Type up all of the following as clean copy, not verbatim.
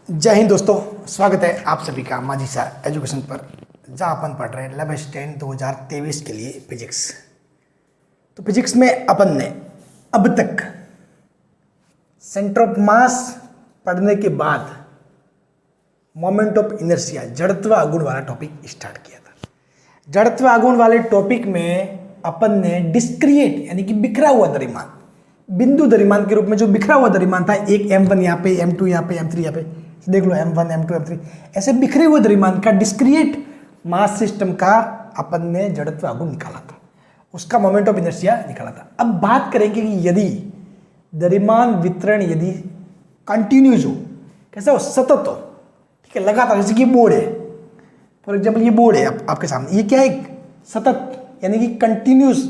जय हिंद दोस्तों, स्वागत है आप सभी का माझी सर एजुकेशन पर, जहाँ अपन पढ़ रहे हैं 11 2023 के लिए फिजिक्स। तो फिजिक्स में अपन ने अब तक सेंटर ऑफ मास पढ़ने के बाद मोमेंट ऑफ इनर्शिया जड़त्व आघूर्ण वाला टॉपिक स्टार्ट किया था। जड़त्व आघूर्ण वाले टॉपिक में अपन ने डिस्क्रिएट यानी कि बिखरा हुआ द्रव्यमान, बिंदु द्रव्यमान के रूप में जो बिखरा हुआ द्रव्यमान था, एक m1 यहाँ पे, m2 यहाँ पे, m3 यहाँ पे, देख लो m1 m2 m3, ऐसे बिखरे हुए द्रव्यमान का डिस्क्रिएट मास सिस्टम का अपन ने जड़त्व आघूर्ण निकाला था, उसका मोमेंट ऑफ इनर्शिया निकाला था। अब बात करेंगे कि यदि द्रव्यमान वितरण यदि कंटिन्यूज हो, कैसा हो, सतत हो, ठीक है, लगातार, जैसे कि बोर्ड है, फॉर एग्जाम्पल ये बोर्ड है आपके सामने, ये क्या है, सतत यानी कि कंटिन्यूस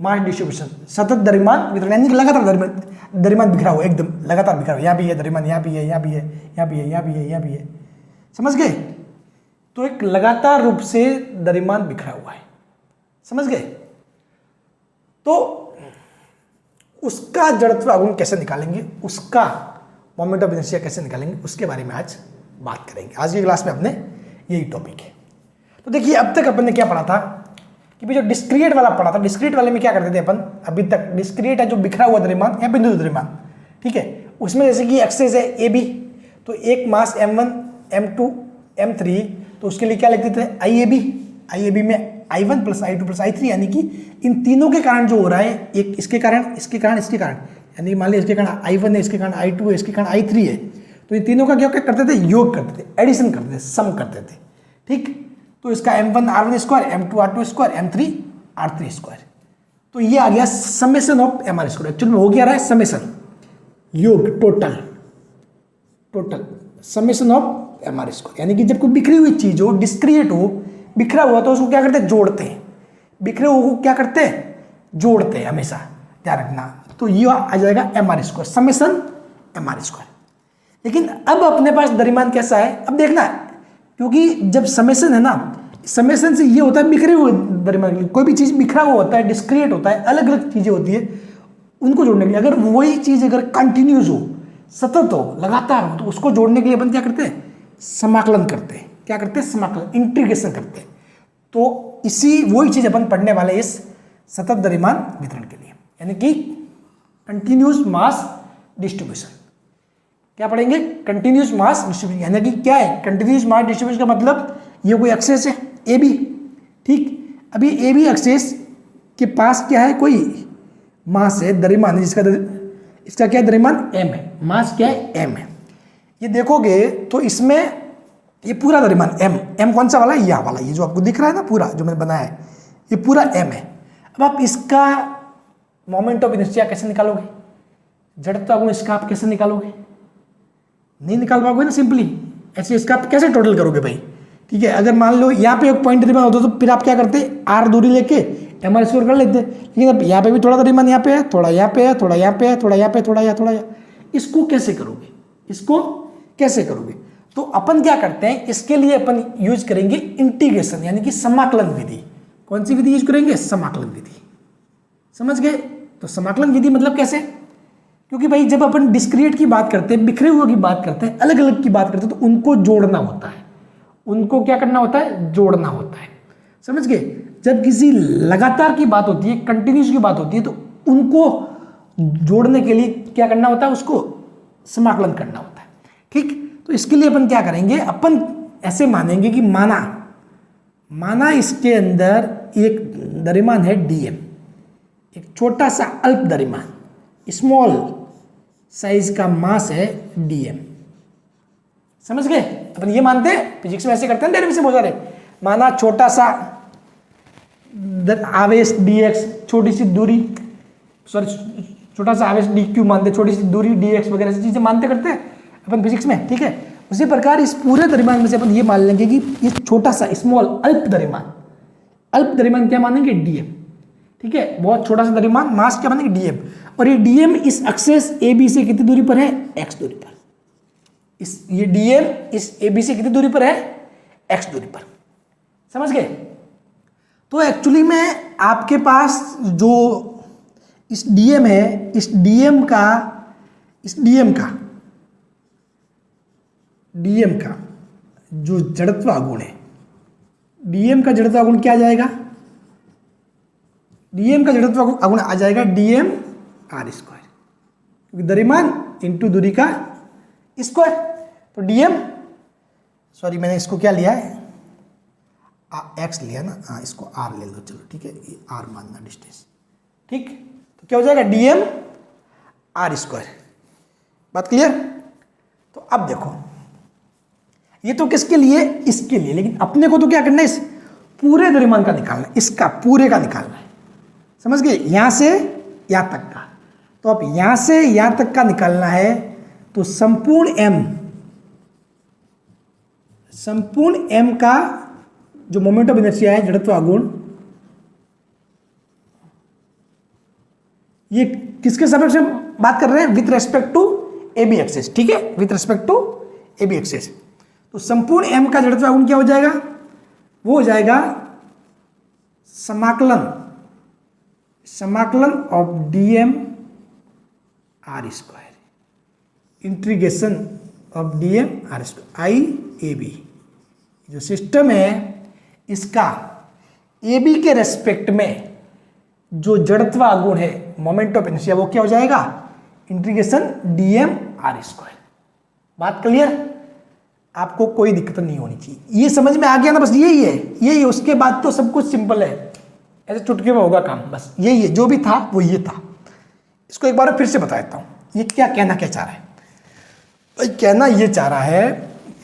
मास डिस्ट्रीब्यूशन, सतत द्रव्यमान वितरण यानी कि लगातार द्रव्यमान बिखरा हुआ, एकदम लगातार बिखरा हुआ, यहाँ भी है द्रव्यमान, यहाँ भी है, यहाँ भी है, यहाँ भी है, यहाँ भी है, यहाँ भी है, समझ गए। तो एक लगातार रूप से द्रव्यमान बिखरा हुआ है, समझ गए। तो उसका जड़त्व आघूर्ण कैसे निकालेंगे, उसका मोमेंट ऑफ इनर्शिया कैसे निकालेंगे, उसके बारे में आज बात करेंगे। आज की क्लास में अपने यही टॉपिक है। तो देखिए, अब तक अपन ने क्या पढ़ा था कि भाई जो डिस्क्रिएट वाला पढ़ा था, डिस्क्रिएट वाले में क्या करते थे अपन, अभी तक डिस्क्रिएट है जो बिखरा हुआ द्रव्यमान या बिंदु द्रव्यमान, ठीक है, उसमें जैसे कि एक्सेस है ए बी, तो एक मास m1 m2 m3, तो उसके लिए क्या लिखते थे, IAB में I1 + I2 + I3, यानी कि इन तीनों के कारण जो हो रहा है, एक इसके कारण, इसके कारण, इसके कारण, यानी मान लीजिए इसके कारण I1 है, इसके कारण I2 है, इसके कारण I3 है, तो ये तीनों का क्या करते थे, योग करते थे, एडिशन करते थे, सम करते थे, ठीक। तो इसका m1 r1², m2 r2², m3 r3², तो ये आ गया समेशन ऑफ mr²। एक्चुअली में हो क्या रहा है, समेशन, योग, टोटल समेशन ऑफ mr², यानी कि जब कोई बिखरी हुई चीज हो, डिस्क्रिएट हो, बिखरा हुआ, तो उसको क्या करते हैं, जोड़ते हैं, बिखरे हुए को क्या करते हैं, जोड़ते हैं, हमेशा ध्यान रखना। तो ये आ जाएगा mr², समेशन mr²। लेकिन अब अपने पास द्रव्यमान कैसा है, अब देखना, क्योंकि जब समेशन है ना, समेशन से ये होता है बिखरे हुए द्रव्यमान, कोई भी चीज बिखरा हुआ होता है, डिस्क्रिएट होता है, अलग अलग चीजें होती है, उनको जोड़ने के लिए, अगर वही चीज अगर कंटिन्यूस हो, सतत हो, लगातार हो, तो उसको जोड़ने के लिए अपन क्या करते हैं, समाकलन करते हैं। क्या करते हैं, समाकलन, इंटीग्रेशन करते हैं। तो इसी वही चीज अपन पढ़ने वाले इस सतत द्रव्यमान वितरण के लिए, यानी कि कंटिन्यूस मास डिस्ट्रीब्यूशन। क्या पढ़ेंगे, कंटिन्यूस मास डिस्ट्रीब्यूशन, यानी कि क्या है, कंटिन्यूस मास डिस्ट्रीब्यूशन का मतलब ये कोई एक्सेस है ए बी, ठीक। अभी ए बी एक्सेस के पास क्या है, कोई मास है, द्रव्यमान है, इसका क्या द्रव्यमान m है, मास क्या है, m है। ये देखोगे तो इसमें ये पूरा द्रव्यमान m कौन सा वाला है, यह वाला, ये जो आपको दिख रहा है ना, पूरा जो मैंने बनाया है, ये पूरा m है। अब आप इसका मोमेंट ऑफ इनर्शिया कैसे निकालोगे, जड़त्व आघूर्ण इसका आप कैसे निकालोगे, नहीं निकाल पाओगे ना सिंपली ऐसे। इसका आप कैसे टोटल करोगे भाई, ठीक है। अगर मान लो यहाँ पे एक पॉइंट द्रव्यमान होता तो फिर आप क्या करते, r दूरी लेके mr² कर लेते, लेकिन अब यहाँ पे भी थोड़ा द्रव्यमान यहाँ पे है, थोड़ा यहाँ पे है, थोड़ा यहाँ पे है, थोड़ा यहाँ पे, थोड़ा यहाँ, इसको कैसे करोगे, इसको कैसे करोगे। तो अपन क्या करते हैं, इसके लिए अपन यूज करेंगे इंटीग्रेशन, यानी कि समाकलन विधि। कौन सी विधि यूज करेंगे, समाकलन विधि, समझ गए। तो समाकलन विधि मतलब कैसे, क्योंकि भाई जब अपन डिस्क्रिएट की बात करते हैं, बिखरे हुए की बात करते हैं, अलग अलग की बात करते हैं, तो उनको जोड़ना होता है, उनको क्या करना होता है, जोड़ना होता है, समझ गए। जब किसी लगातार की बात होती है, कंटिन्यूस की बात होती है, तो उनको जोड़ने के लिए क्या करना होता है, उसको समाकलन करना होता है, ठीक। तो इसके लिए अपन क्या करेंगे, अपन ऐसे मानेंगे कि माना इसके अंदर एक द्रव्यमान है dm, एक छोटा सा अल्प द्रव्यमान, स्मॉल साइज का मास है dm, समझ गए। अपन ये मानते हैं, फिजिक्स में ऐसे करते हैं, डेरिवेशन बहुत सारे। माना छोटा सा आवेश dx, छोटी सी दूरी, सॉरी छोटा सा आवेश dq मानते, छोटी सी दूरी dx वगैरह ऐसी चीजें मानते करते हैं अपन फिजिक्स में, ठीक है। उसी प्रकार इस पूरे द्रव्यमान में से अपन ये मान लेंगे कि ये छोटा सा स्मॉल अल्प द्रव्यमान क्या मानेंगे, dm, ठीक है, बहुत छोटा सा द्रव्यमान, मास क्या मानेंगे, dm। और ये dm इस एक्सेस AB से कितनी दूरी पर है, x दूरी पर। ये dm इस AB से कितनी दूरी पर है, x दूरी पर, समझ गए। तो एक्चुअली में आपके पास जो इस dm है, इस dm का डीएम का जो जड़त्व आघूर्ण है, डीएम का जड़त्व आघूर्ण क्या आ जाएगा, डीएम का जड़त्व आघूर्ण आ जाएगा डीएम आर स्क्वायर, क्योंकि द्रव्यमान इंटू दूरी का स्क्वायर। तो डीएम, सॉरी मैंने इसको क्या लिया है, एक्स लिया ना, हाँ इसको आर ले लो, चलो ठीक है, ये आर मानना डिस्टेंस, ठीक। तो क्या हो जाएगा डीएम आर स्क्वायर। बात क्लियर। तो अब देखो ये तो किसके लिए, इसके लिए, लेकिन अपने को तो क्या करना है, इस पूरे द्रव्यमान का निकालना है, इसका पूरे का निकालना है, समझ गए, यहां से यहां तक का। तो अब यहां से यहां तक का निकालना है, तो संपूर्ण एम का जो मोमेंट ऑफ इनर्शिया है, जड़त्व आघूर्ण, ये किसके सापेक्ष में बात कर रहे हैं, with respect to AB axis, ठीक है, with respect to AB axis. तो संपूर्ण एम का जड़त्व आघूर्ण क्या हो जाएगा, वो हो जाएगा समाकलन of DM R square integration of DM R square I A B. जो सिस्टम है इसका ए बी के रेस्पेक्ट में जो जड़त्व आघूर्ण है, मोमेंट ऑफ इनर्शिया, वो क्या हो जाएगा, इंटीग्रेशन डीएम आर स्क्वायर। बात क्लियर, आपको कोई दिक्कत नहीं होनी चाहिए, ये समझ में आ गया ना, बस यही है, उसके बाद तो सब कुछ सिंपल है, ऐसे चुटकी में होगा काम, बस यही है, जो भी था वो ये था। इसको एक बार फिर से बता देता हूं, ये क्या कहना क्या चाह रहा है भाई, कहना ये चाह रहा है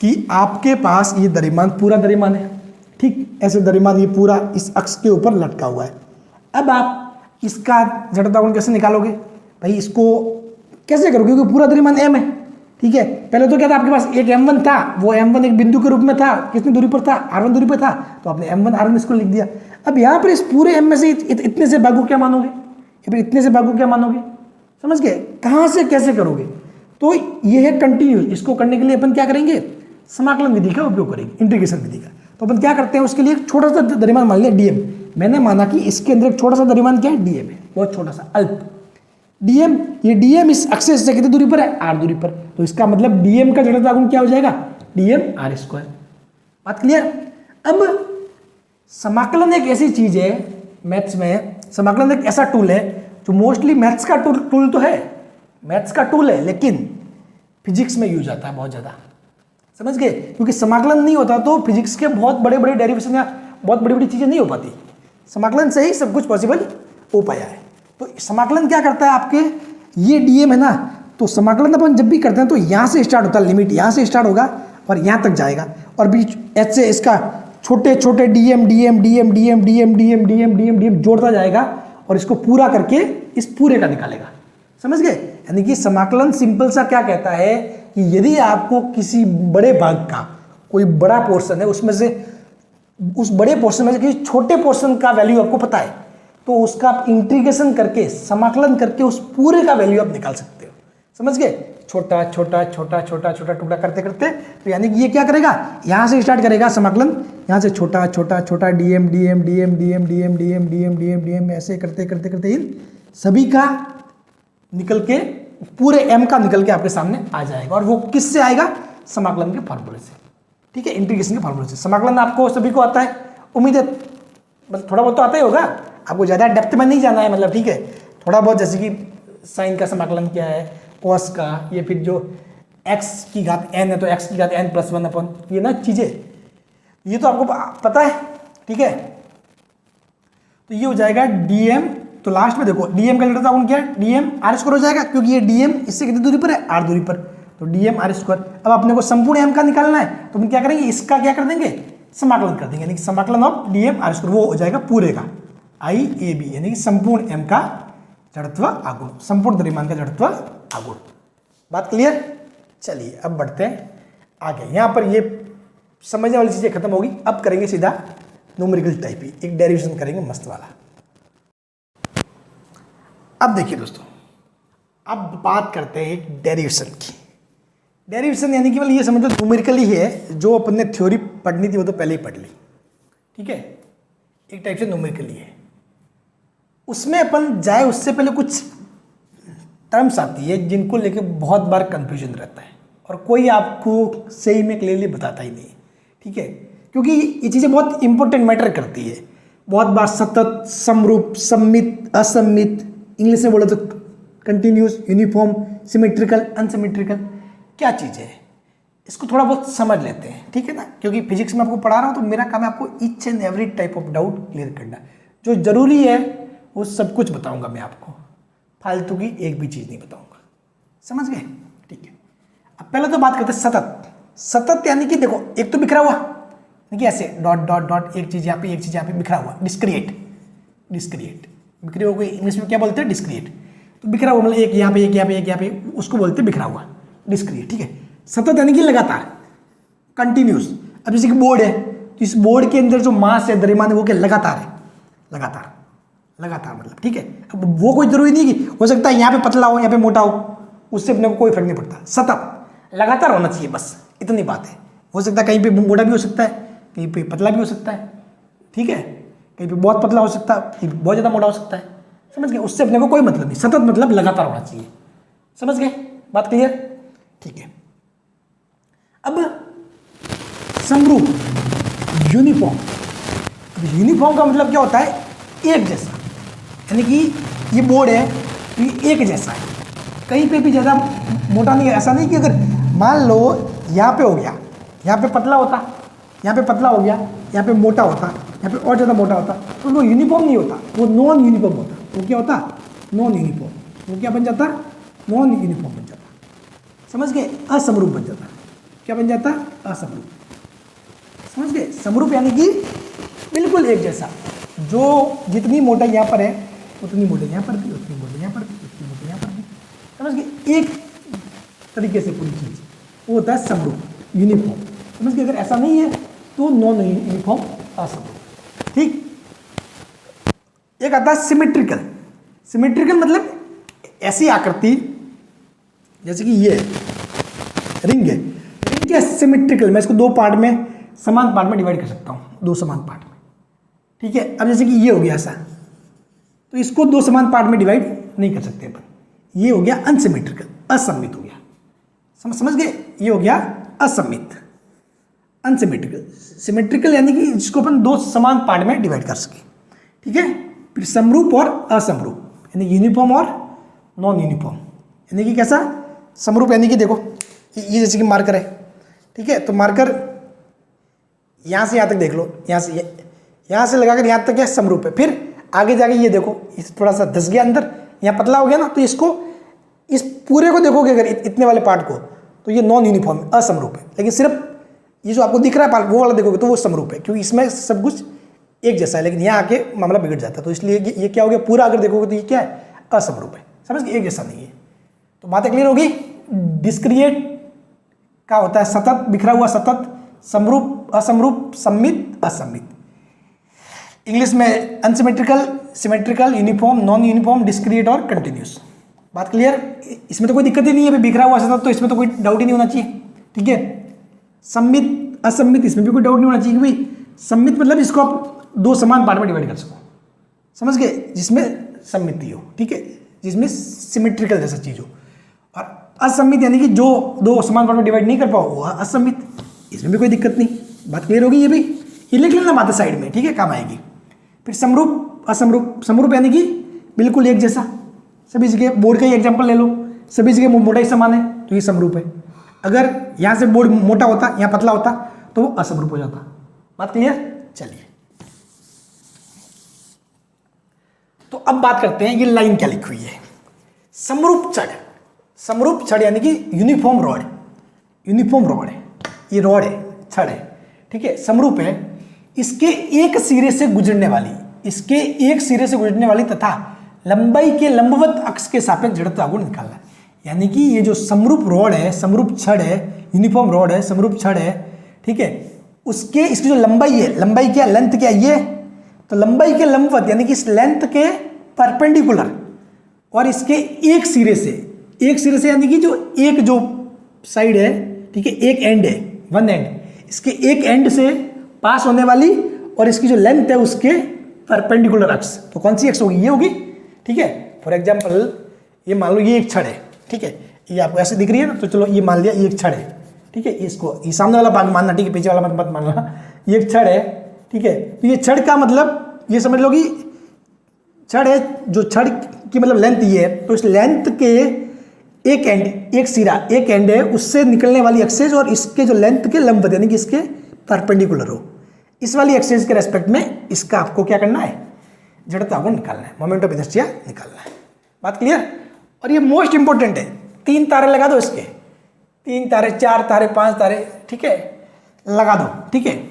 कि आपके पास ये द्रव्यमान, पूरा द्रव्यमान है, ठीक, ऐसे द्रव्यमान ये पूरा इस अक्ष के ऊपर लटका हुआ है। अब आप इसका जड़त्व आघूर्ण कैसे निकालोगे भाई, इसको कैसे करोगे, क्योंकि पूरा द्रव्यमान m है, ठीक है। पहले तो क्या था, आपके पास एक m1 था, वो m1 एक बिंदु के रूप में था, कितनी दूरी पर था, r1 दूरी पर था, तो आपने m1 r1 इसको लिख दिया। अब यहाँ पर इस पूरे m में से इतने से भागो क्या मानोगे, या फिर इतने से भागो क्या मानोगे, समझ गए, कहाँ से कैसे करोगे। तो ये है कंटिन्यूस, इसको करने के लिए अपन क्या करेंगे, समाकलन विधि का उपयोग करेंगे, इंटीग्रेशन विधि का। तो अपन क्या करते हैं, उसके लिए एक छोटा सा द्रव्यमान मान लिया डीएम, मैंने माना कि इसके अंदर एक छोटा सा द्रव्यमान क्या है, डीएम है, बहुत छोटा सा अल्प डीएम। ये डीएम इस एक्सिस से कितनी दूरी पर है, आर दूरी पर, तो इसका मतलब डीएम का जड़त्व आघूर्ण क्या हो जाएगा, डीएम आर स्क्वायर। बात क्लियर। अब समाकलन एक ऐसी चीज है मैथ्स में, समाकलन एक ऐसा टूल है जो मोस्टली मैथ्स का टूल तो है, मैथ्स का टूल है, लेकिन फिजिक्स में यूज आता है बहुत ज़्यादा, समझ गए, क्योंकि समाकलन नहीं होता तो फिजिक्स के बहुत बड़े बड़े डेरिवेशन या बहुत बड़ी बड़ी चीज़ें नहीं हो पाती, समाकलन से ही सब कुछ पॉसिबल हो पाया है। तो समाकलन क्या करता है, आपके ये डीएम है ना, तो समाकलन अपन जब भी करते हैं तो यहाँ से स्टार्ट होता है, लिमिट यहाँ से स्टार्ट होगा और यहाँ तक जाएगा, और बीच एच से इसका छोटे छोटे DM DM DM DM DM DM DM DM DM जोड़ता जाएगा और इसको पूरा करके इस पूरे का निकालेगा, समझ गए। यानी कि समाकलन सिंपल सा क्या कहता है कि यदि आपको किसी बड़े भाग का कोई बड़ा पोर्शन है, उसमें से उस बड़े पोर्शन में से किसी छोटे पोर्शन का वैल्यू आपको पता है, तो उसका आप इंटीग्रेशन करके, समाकलन करके उस पूरे का वैल्यू आप निकाल सकते हो, समझ गए, छोटा छोटा छोटा छोटा छोटा टुकड़ा करते करते। तो यानी कि ये क्या करेगा, यहाँ से स्टार्ट करेगा समाकलन, यहाँ से छोटा छोटा छोटा DM DM DM DM DM DM DM DM DM ऐसे करते करते करते इन सभी का निकल के पूरे एम का निकल के आपके सामने आ जाएगा, और वो किससे आएगा, समाकलन के फॉर्मूले से, ठीक है, इंटीग्रेशन के फॉर्मूले से। समाकलन आपको सभी को आता है, उम्मीद है, बस थोड़ा बहुत तो आता ही होगा, आपको ज़्यादा डेप्थ में नहीं जाना है, मतलब ठीक है, थोड़ा बहुत, जैसे कि साइन का समाकलन क्या है, कॉस का, ये फिर जो x की घात n है तो x की घात n प्लस 1 अपन, ये ना चीज़ें, ये तो आपको पता है, ठीक है। तो ये हो जाएगा dm, तो लास्ट में देखो dm का जड़त्व आघूर्ण क्या है, dm r स्क्वायर हो जाएगा, क्योंकि ये dm इससे कितनी दूरी पर है, r दूरी पर, तो dm r स्क्वायर। अब अपने को संपूर्ण m का निकालना है, तो हम क्या करेंगे, इसका क्या कर देंगे, समाकलन कर देंगे, यानी कि समाकलन ऑफ dm r स्क्वायर, वो हो जाएगा पूरे का IAB, यानी कि संपूर्ण m का जड़त्व आघूर्ण, संपूर्ण द्रव्यमान का जड़त्व आघूर्ण। बात क्लियर। चलिए अब बढ़ते हैं आगे, यहां पर ये समझने वाली चीजें खत्म होगी, अब करेंगे सीधा न्यूमेरिकल टाइप ही, एक डेरिवेशन करेंगे मस्त वाला। अब देखिए दोस्तों, अब बात करते हैं एक डेरिवेशन की। डेरिवेशन यानी कि मतलब ये समझ लो न्यूमेरिकल ही है, जो अपन ने थ्योरी पढ़नी थी वो तो पहले ही पढ़ ली, ठीक है, एक टाइप से न्यूमेरिकल ही है। उसमें अपन जाए उससे पहले कुछ टर्म्स आती है जिनको लेके बहुत बार कंफ्यूजन रहता है, और कोई आपको सही में क्लियरली बताता ही नहीं, ठीक है, क्योंकि ये चीज़ें बहुत इंपॉर्टेंट मैटर करती है। बहुत बार सतत, समरूप, सम्मित, असम्मित, इंग्लिश में बोले तो कंटिन्यूस, यूनिफॉर्म, सिमेट्रिकल, अनसिमेट्रिकल, क्या चीज़ है इसको थोड़ा बहुत समझ लेते हैं, ठीक है ना, क्योंकि फिजिक्स में आपको पढ़ा रहा हूँ तो मेरा काम है आपको each and every type of doubt clear करना। जो जरूरी है वो सब कुछ बताऊंगा मैं आपको, फालतू की एक भी चीज़ नहीं बताऊंगा, समझ गए, ठीक है। अब पहले तो बात करते हैं सतत। सतत यानी कि देखो, एक तो बिखरा हुआ, देखिए ऐसे डॉट डॉट डॉट, एक चीज़ यहाँ पे, एक चीज़ यहाँ पे, बिखरा हुआ, डिस्क्रिएट। डिस्क्रिएट बिखरे हुए इंग्लिश में क्या बोलते हैं? डिस्क्रिएट। तो बिखरा हुआ मतलब एक यहाँ पे, एक यहाँ पे, एक यहाँ पे, उसको बोलते हैं बिखरा हुआ, डिस्क्रिएट, ठीक है। सतत यानी कि लगातार, कंटिन्यूस। अब जैसे कि बोर्ड है, तो इस बोर्ड के अंदर जो मास है, द्रव्यमान है, वो क्या लगातार है, लगातार, लगातार मतलब, ठीक है। अब वो कोई जरूरी नहीं कि हो सकता है यहाँ पे पतला हो, यहाँ पे मोटा हो, उससे अपने को कोई फर्क नहीं पड़ता। सतत लगातार होना चाहिए, बस इतनी बात है। हो सकता है कहीं पे मोटा भी हो सकता है, कहीं पे पतला भी हो सकता है, ठीक है, कहीं पे बहुत पतला हो सकता है, कहीं पे बहुत ज़्यादा मोटा हो सकता है, समझ गए, उससे अपने को कोई मतलब नहीं। सतत मतलब लगातार होना चाहिए, समझ गए, बात क्लियर, ठीक है। अब समरूप, यूनिफॉर्म। यूनिफॉर्म का मतलब क्या होता है? एक जैसा, यानी कि ये बोर्ड है तो ये एक जैसा है, कहीं पे भी ज़्यादा मोटा नहीं है। ऐसा नहीं कि अगर मान लो यहाँ पे हो गया, यहाँ पे पतला होता, यहाँ पे पतला हो गया, यहाँ पे मोटा होता, यहाँ पे और ज़्यादा मोटा होता, तो वो यूनिफॉर्म नहीं होता, वो नॉन यूनिफॉर्म होता। वो क्या होता? Non uniform. वो क्या बन जाता? नॉन यूनिफॉर्म बन जाता, समझ गए, असमरूप बन जाता। क्या बन जाता? असमरूप, समझ गए। समरूप यानी कि बिल्कुल एक जैसा, जो जितनी मोटाई यहाँ पर है उतनी मोटाई यहाँ पर भी, उतनी मोटाई यहाँ पर भी, उतनी मोटाई यहाँ पर भी, समझ गए, एक तरीके से पूरी चीज़, वो होता है समरूप, यूनिफॉर्म, समझ गए। अगर ऐसा नहीं है तो नॉन यूनिफॉर्म, असमरूप, ठीक। एक आता है सिमेट्रिकल। सिमेट्रिकल मतलब ऐसी आकृति, जैसे कि ये रिंग है, रिंग क्या सिमेट्रिकल, मैं इसको दो पार्ट में, समान पार्ट में डिवाइड कर सकता हूँ, दो समान पार्ट में, ठीक है। अब जैसे कि ये हो गया ऐसा, तो इसको दो समान पार्ट में डिवाइड नहीं कर सकते अपन, ये हो गया अनसिमेट्रिकल, असम्मित हो गया, समझ गए, ये हो गया असम्मित, अनसिमेट्रिकल। सिमेट्रिकल यानी कि जिसको अपन दो समान पार्ट में डिवाइड कर सके, ठीक है। फिर समरूप और असमरूप, यानी यूनिफॉर्म और नॉन यूनिफॉर्म, यानी कि कैसा? समरूप यानी कि देखो ये जैसे कि मार्कर है, ठीक है, तो मार्कर यहाँ से यहाँ तक देख लो, यहाँ से लगाकर यहाँ तक क्या समरूप है। फिर आगे जाके ये देखो, इस थोड़ा सा धस गया अंदर, यहाँ पतला हो गया ना, तो इसको, इस पूरे को देखोगे अगर इतने वाले पार्ट को, तो ये नॉन यूनिफॉर्म, असमरूप है। लेकिन सिर्फ ये जो आपको दिख रहा है पार्ट, वो वाला देखोगे तो वो समरूप है, क्योंकि इसमें सब कुछ एक जैसा है, लेकिन यहाँ आके मामला बिगड़ जाता है। तो इसलिए ये क्या हो गया, पूरा अगर देखोगे तो ये क्या है? असमरूप है, समझ गए, एक जैसा नहीं है। तो बातें क्लियर होगी। डिस्क्रिएट का होता है सतत, बिखरा हुआ सतत, समरूप, असमरूप, सम्मित, असम्मित। इंग्लिश में unsymmetrical, symmetrical, uniform, non uniform, discrete और कंटिन्यूस। बात क्लियर? इसमें तो कोई दिक्कत ही नहीं है, अभी बिखरा हुआ सतत तो इसमें तो कोई डाउट ही नहीं होना चाहिए, ठीक है। सम्मित, असम्मित, इसमें भी कोई डाउट नहीं होना चाहिए, क्योंकि सम्मित मतलब इसको आप दो समान पार्ट में डिवाइड कर सको, समझ गए, जिसमें सम्मिति हो, ठीक है, जिसमें सिमेट्रिकल जैसा चीज हो। और असम्मित यानी कि जो दो समान पार्ट में डिवाइड नहीं कर पाओ, वो असम्मित, इसमें भी कोई दिक्कत नहीं। बात क्लियर होगी। ये भी ये लिख लेना बात साइड में, ठीक है, काम आएगी। फिर समरूप, असमरूप। समरूप यानी कि बिल्कुल एक जैसा, सभी जगह, बोर्ड का ही एग्जाम्पल ले लो, सभी जगह मोटाई समान है तो ये समरूप है। अगर यहाँ से बोर्ड मोटा होता, यहाँ पतला होता, तो वो असमरूप हो जाता। बात क्लियर? चलिए, तो अब बात करते हैं ये लाइन क्या लिखी हुई है। समरूप छड़। समरूप छड़ यानी कि यूनिफॉर्म रॉड, यूनिफॉर्म रॉड है, ये रॉड है, छड़ है, ठीक है, समरूप है। इसके एक सिरे से गुजरने वाली, इसके एक सिरे से गुजरने वाली तथा लंबाई के लंबवत अक्ष के सापेक्ष जड़त्व गुण निकालना है। यानी कि ये जो समरूप रॉड है, समरूप छड़ है, यूनिफॉर्म रॉड है, समरूप छड़ है, ठीक है, उसके, इसकी जो लंबाई है, लंबाई क्या, लेंथ क्या, ये तो लंबाई के लंबवत यानी कि इस लेंथ के परपेंडिकुलर, और इसके एक सिरे से यानी कि जो एक जो साइड है, ठीक है, एक एंड है, वन एंड, इसके एक एंड से पास होने वाली और इसकी जो लेंथ है उसके परपेंडिकुलर अक्ष, तो कौन सी अक्ष होगी? ये होगी, ठीक है। फॉर एग्जाम्पल ये मान लो ये एक छड़ है, ठीक है, ये आपको ऐसे दिख रही है ना, तो चलो ये मान लिया ये एक छड़ है, ठीक है, इसको ये सामने वाला भाग मानना, ठीक है, पीछे वाला मत मानना, ये एक छड़ है, ठीक है। तो ये छड़ का मतलब ये समझ लो कि छड़ है, जो छड़ की मतलब लेंथ ये है, तो इस लेंथ के एक एंड, एक सिरा, एक एंड है, उससे निकलने वाली एक्सेस और इसके जो लेंथ के लंबवत यानी कि इसके परपेंडिकुलर हो, इस वाली एक्सेस के रेस्पेक्ट में इसका आपको क्या करना है, जड़ता गुण निकालना है, मोमेंट ऑफ इनर्शिया निकालना है। बात क्लियर? और ये मोस्ट इंपॉर्टेंट है, 3 तारे लगा दो इसके, 3 तारे, 4 तारे, 5 तारे, ठीक है, लगा दो, ठीक है,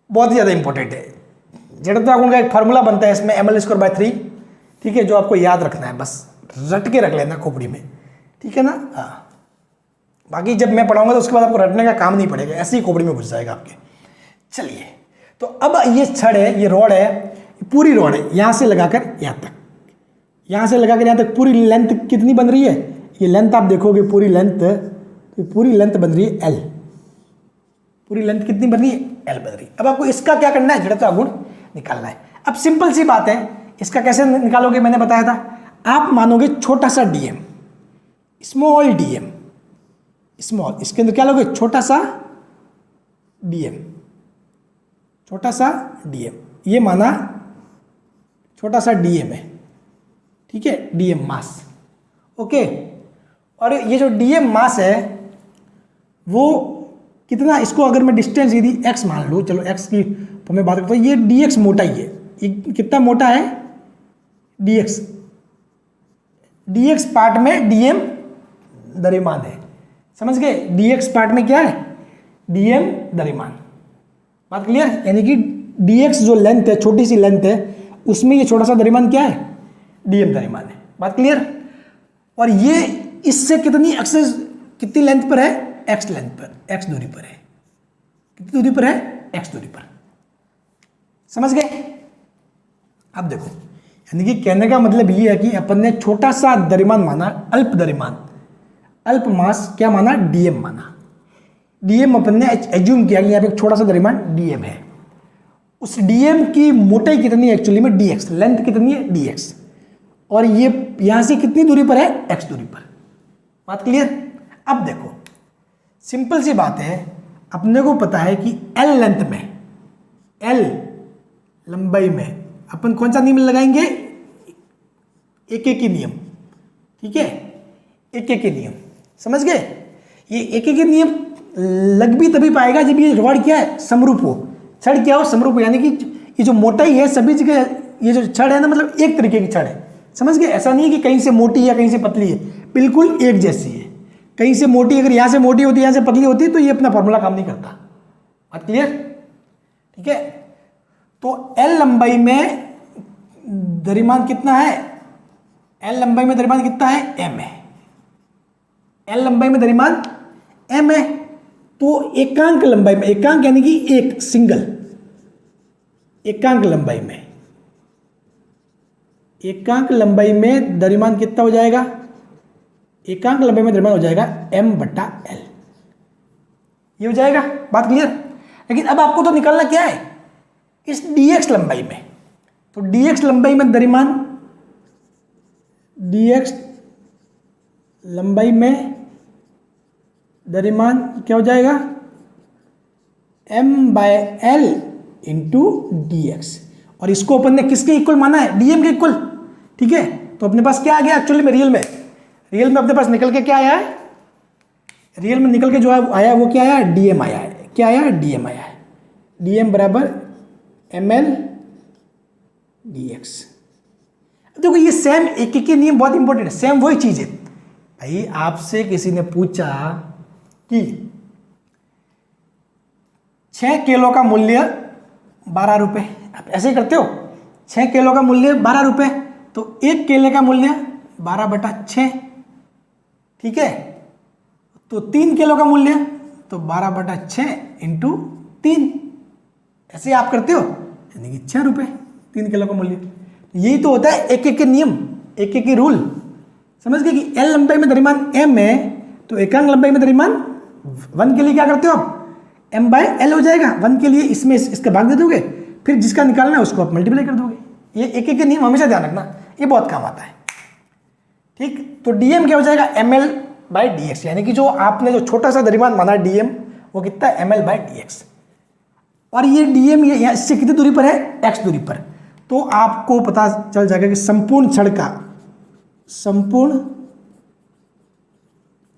बहुत ही ज़्यादा इंपॉर्टेंट है। जड़ता गुण का एक फार्मूला बनता है इसमें ml²/3, ठीक है, जो आपको याद रखना है, बस रट के रख लेना खोपड़ी में, ठीक है ना। हाँ, बाकी जब मैं पढ़ाऊंगा तो उसके बाद आपको रटने का काम नहीं पड़ेगा, ऐसे ही खोपड़ी में घुस जाएगा आपके। चलिए, तो अब ये छड़ है, ये रॉड है, पूरी रॉड है, यहाँ से लगाकर यहाँ तक, यहाँ से लगाकर यहाँ तक पूरी लेंथ कितनी बन रही है, ये लेंथ आप देखोगे पूरी लेंथ, तो पूरी लेंथ बन रही है L, पूरी लेंथ कितनी बन रही है, L बन रही है। अब आपको इसका क्या करना है, जड़ता गुण निकालना है। अब सिंपल सी बात है, इसका कैसे निकालोगे, मैंने बताया था, आप मानोगे छोटा सा dm, स्मॉल dm, स्मॉल, इसके अंदर क्या लोगे, छोटा सा dm, छोटा सा dm, ये माना छोटा सा dm है, ठीक है, dm मास, ओके। और ये जो dm मास है वो कितना, इसको अगर मैं डिस्टेंस यदि x मान लूँ, चलो x की तो मैं बात करता हूँ, ये dx मोटाई है, ये कितना मोटा है, dx, dx पार्ट में dm द्रव्यमान है, समझ गए, dx पार्ट में क्या है, dm द्रव्यमान। बात क्लियर? यानी कि dx जो लेंथ है, छोटी सी लेंथ है, उसमें ये छोटा सा द्रव्यमान क्या है, dm द्रव्यमान है। बात क्लियर? और ये इससे कितनी एक्सेस, कितनी लेंथ पर है, x लेंथ पर, x दूरी पर है, कितनी दूरी पर है, x दूरी पर, समझ गए? अब देखो, यानी कि कहने का मतलब ये है कि अपन ने छोटा सा द्रव्यमान माना, अल्प द्रव्यमान, अल्प मास क्या माना, dm माना, dm अपन ने एज्यूम किया कि यहाँ पे एक छोटा सा द्रव्यमान dm है, उस dm की मोटाई कितनी है एक्चुअली में, dx, लेंथ कितनी है, dx, और ये यहाँ से कितनी दूरी पर है, x दूरी पर। बात क्लियर? अब देखो, सिंपल सी बात है, अपने को पता है कि L लेंथ में, L लंबाई में अपन कौन सा नियम लगाएंगे, एक एक नियम, ठीक है, एक एक नियम, समझ गए? ये एक एक नियम लग भी तभी पाएगा जब ये रॉड क्या है, समरूप हो, छड़ क्या हो, समरूप हो, यानी कि ये जो मोटाई है सभी जगह, ये जो छड़ है ना, मतलब एक तरीके की छड़ है, समझ गए? ऐसा नहीं है कि कहीं से मोटी है कहीं से पतली है, बिल्कुल एक जैसी है। कहीं से मोटी, अगर यहाँ से मोटी होती है यहाँ से पतली होती है तो ये अपना फॉर्मूला काम नहीं करता। बात क्लियर? ठीक है, तो L लंबाई में द्रव्यमान कितना है, L लंबाई में द्रव्यमान कितना है, m है, L लंबाई में द्रव्यमान m है। तो एकांक लंबाई में, एकांक यानी कि एक सिंगल, एकांक लंबाई में, एकांक लंबाई में द्रव्यमान कितना हो जाएगा, एकांक लंबाई में द्रव्यमान हो जाएगा m/L, ये हो जाएगा। बात क्लियर? लेकिन अब आपको तो निकालना क्या है, इस dx लंबाई में, तो dx लंबाई में द्रव्यमान, dx लंबाई में द्रव्यमान क्या हो जाएगा, m/L इंटू dx, और इसको अपन ने किसके इक्वल माना है, dm के इक्वल, ठीक है। तो अपने पास क्या आ गया एक्चुअली में, रियल में अपने पास निकल के क्या आया है, रियल में निकल के जो आया वो क्या आया, dm आया है, क्या आया, dm आया है, dm बराबर ml dx। देखो ये सेम एक एक नियम बहुत इंपॉर्टेंट है, सेम वही चीज है भाई। आपसे किसी ने पूछा कि 6 किलो का मूल्य 12 रुपए, आप ऐसे ही करते हो, 6 किलो का मूल्य 12 रुपए, तो 1 केले का मूल्य 12/6, ठीक है। तो 3 किलो का मूल्य तो 12/6 इंटू 3, ऐसे आप करते हो, यानी कि 6 रुपए 3 किलो का मूल्य। यही तो होता है एक एक नियम, एक एक रूल, समझ गए कि L लंबाई में द्रव्यमान m है, तो एकांक लंबाई में द्रव्यमान 1 के लिए क्या करते हो आप, m/L हो जाएगा, 1 के लिए इसमें इसका भाग दे दोगे, फिर जिसका निकालना है उसको आप मल्टीप्लाई कर दोगे। ये एक एक नियम हमेशा ध्यान रखना, ये बहुत काम आता है। ठीक। तो डीएम क्या हो जाएगा, ml बाई डी एक्स, यानी कि जो आपने जो छोटा सा द्रव्यमान माना डीएम वो कितना है, ml बाई डी एक्स। और ये डीएम ये यहाँ इससे कितनी दूरी पर है, x दूरी पर। तो आपको पता चल जाएगा कि संपूर्ण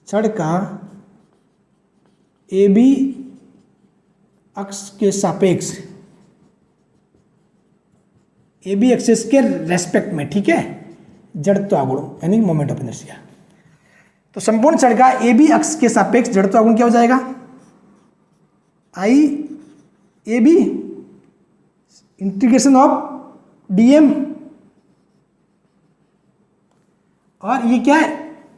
छड़ का ए बी अक्ष के सापेक्ष, ए बी एक्सिस के रेस्पेक्ट में, ठीक है, जड़त्वागुण यानी मोमेंट ऑफ इनर्शिया। तो संपूर्ण छड़ का ए बी अक्ष के सापेक्ष जड़त्वागुण क्या हो जाएगा, I A B integration of DM, और ये क्या है,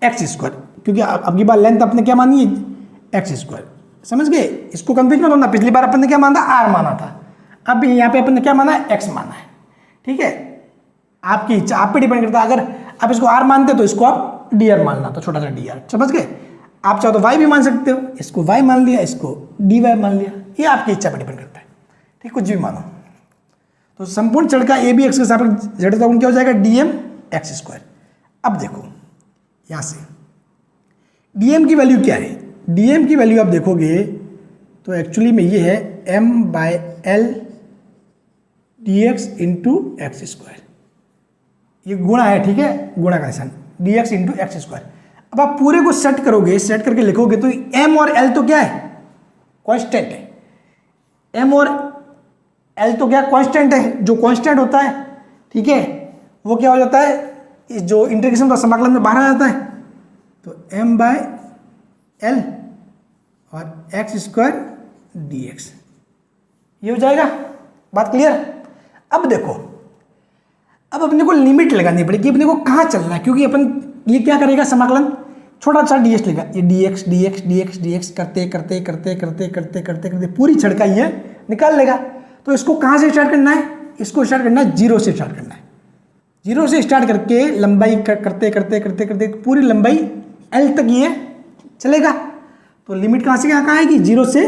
एक्स स्क्वायर, क्योंकि अब की बार लेंथ अपने क्या मानी है, एक्स स्क्वायर। समझ गए, इसको कंफ्यूज मत होना, पिछली बार अपन ने क्या माना था, आर माना था, अब यहाँ पे अपन ने क्या माना है, एक्स माना है। ठीक है, आपकी इच्छा, आप पे डिपेंड करता है। अगर आप इसको आर मानते तो इसको आप डी आर मानना, तो छोटा सा डी आर, समझ गए। आप चाहो तो वाई भी मान सकते हो, इसको वाई मान लिया, इसको डी वाई मान लिया, ये आपकी इच्छा पर डिपेंड करता है। ठीक, कुछ भी मानो। तो संपूर्ण छड़ का ए बी एक्स के सापेक्ष जड़त्वागुण क्या हो जाएगा, डी एम एक्स स्क्वायर। अब देखो यहाँ से डीएम की वैल्यू क्या है, डीएम की वैल्यू आप देखोगे तो एक्चुअली में ये है m by L D x into x square, ये गुणा है, ठीक है, गुणा का निशान, D x into x square. अब आप पूरे को सेट करोगे, सेट करके लिखोगे तो m और l तो क्या है, कांस्टेंट है। m और l तो क्या कांस्टेंट है, जो कांस्टेंट होता है, ठीक है, वो क्या हो जाता है, जो इंटीग्रेशन का समाकलन में बाहर आ जाता है। तो m बाय एल और एक्स स्क्वायर डी एक्स, ये हो जाएगा। बात क्लियर। अब देखो, अब अपने को लिमिट लगानी पड़ेगी, अपने को कहाँ चलना है, क्योंकि अपन ये क्या करेगा, समाकलन छोटा सा डी एक्स लेगा, ये D x D x D x D x करते करते करते करते करते करते करते पूरी छड़ का ये निकाल लेगा। तो इसको कहाँ से स्टार्ट करना है, इसको स्टार्ट करना है जीरो से, स्टार्ट करना है जीरो से, स्टार्ट करके लंबाई करते करते करते करते पूरी लंबाई एल तक ये चलेगा। तो लिमिट कहाँ से कहाँ आएगी, जीरो से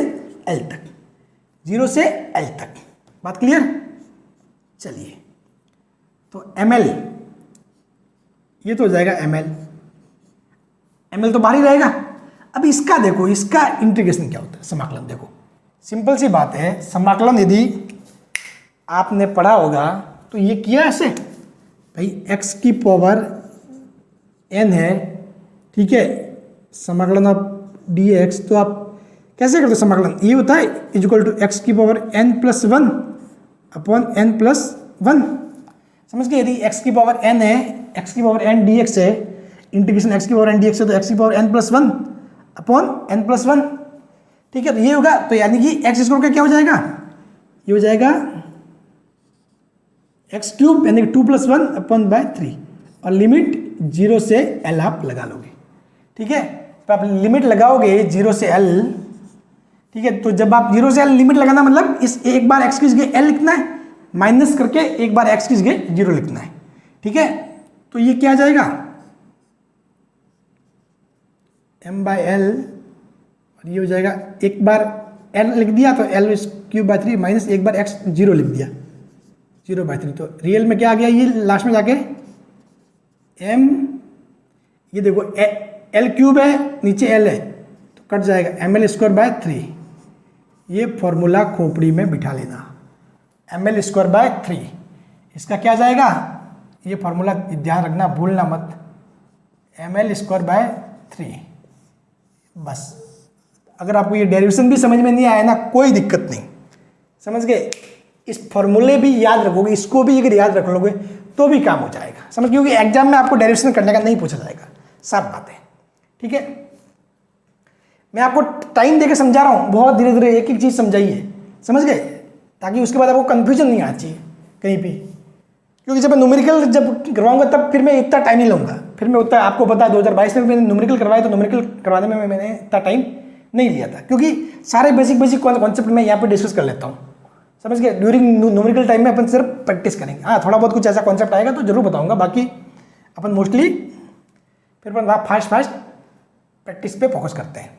एल तक, जीरो से एल तक। बात क्लियर। चलिए, तो एम एल ये तो हो जाएगा एम एल, एम एल तो बाहर ही रहेगा। अब इसका देखो, इसका इंटीग्रेशन क्या होता है, समाकलन। देखो सिंपल सी बात है, समाकलन यदि आपने पढ़ा होगा तो ये किया ऐसे, भाई x की पावर n है, ठीक है, समाकलन ऑफ डी एक्स, तो आप कैसे करते हो समाकलन, ये होता है इज इक्वल टू एक्स की power n plus one upon n plus one. समझ गए, यदि x की पावर n है, x की पावर n डी एक्स है, इंटीग्रेशन x की पावर n डी एक्स है, तो x की power n plus one upon n plus one. ठीक है, तो ये होगा, तो यानी कि एक्स स्क्वायर का क्या हो जाएगा, ये हो जाएगा एक्स क्यूब यानी कि two plus one upon by three, और लिमिट जीरो से एल आप लगा लोगे। ठीक है, तो आप लिमिट लगाओगे जीरो से एल, ठीक है, तो जब आप जीरो से एल लिमिट लगाना मतलब इस एक बार एक्स की जगह एल लिखना है, माइनस करके एक बार एक्स की जगह जीरो लिखना है। ठीक है, तो ये क्या आ जाएगा, एम बाय एल, और ये हो जाएगा एक बार एल लिख दिया तो L cube by three minus एक बार एक्स जीरो लिख दिया, जीरो बाय थ्री। तो रियल में क्या आ गया, ये लास्ट में जाके एम, ये देखो एल क्यूब है, नीचे एल है, तो कट जाएगा M L square by three. ये फॉर्मूला खोपड़ी में बिठा लेना, M L square by three, इसका क्या जाएगा, ये फॉर्मूला ध्यान रखना, भूलना मत, M L square by three. बस, अगर आपको ये डेरिवेशन भी समझ में नहीं आया ना, कोई दिक्कत नहीं, समझ गए। इस फॉर्मूले भी याद रखोगे, इसको भी अगर याद रख लोगे तो भी काम हो जाएगा, समझ, क्योंकि एग्जाम में आपको डेरिवेशन करने का नहीं पूछा जाएगा, साफ बात है। ठीक है, मैं आपको टाइम देके समझा रहा हूँ, बहुत धीरे धीरे एक एक चीज़ समझाइए, समझ गए, ताकि उसके बाद आपको कंफ्यूजन नहीं आना चाहिए कहीं भी। क्योंकि जब मैं न्यूमेरिकल जब करवाऊंगा तब फिर मैं इतना टाइम नहीं लूँगा, फिर मैं उतना, आपको पता है 2022 में मैंने न्यूमेरिकल करवाया, तो न्यूमेरिकल करवाने में मैंने इतना टाइम नहीं लिया था, क्योंकि सारे बेसिक कॉन्सेप्ट मैं यहाँ पर डिस्कस कर लेता हूँ, समझ गए। ड्यूरिंग न्यूमेरिकल टाइम में अपन सिर्फ प्रैक्टिस करेंगे, हाँ थोड़ा बहुत कुछ ऐसा कॉन्सेप्ट आएगा तो जरूर बताऊंगा, बाकी अपन मोस्टली फिर अपन फास्ट प्रैक्टिस पे फोकस करते हैं।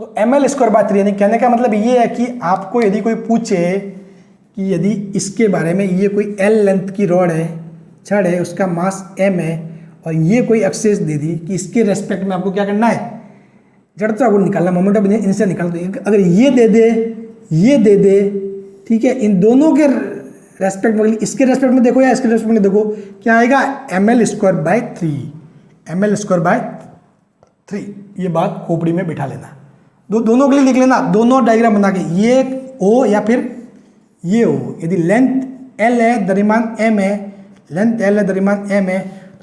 तो M L square by three, यानी कहने का मतलब ये है कि आपको यदि कोई पूछे कि यदि इसके बारे में, ये कोई एल लेंथ की रॉड है, छड़ है, उसका मास एम है, और ये कोई एक्सेस दे दी कि इसके रेस्पेक्ट में आपको क्या करना है, जड़त्व आघूर्ण निकालना, मोमेंट ऑफ इनर्शिया निकालना। तो अगर ये दे दे, ठीक है, इन दोनों के रेस्पेक्ट में, इसके रेस्पेक्ट में देखो या इसके रेस्पेक्ट में देखो, क्या आएगा ml²/3, ml²/3। ये बात खोपड़ी में बिठा लेना, दोनों के लिए लिख लेना, दोनों डायग्राम बना के, ये O या फिर ये O। यदि लेंथ L है, द्रव्यमान M है, लेंथ L है, द्रव्यमान M है,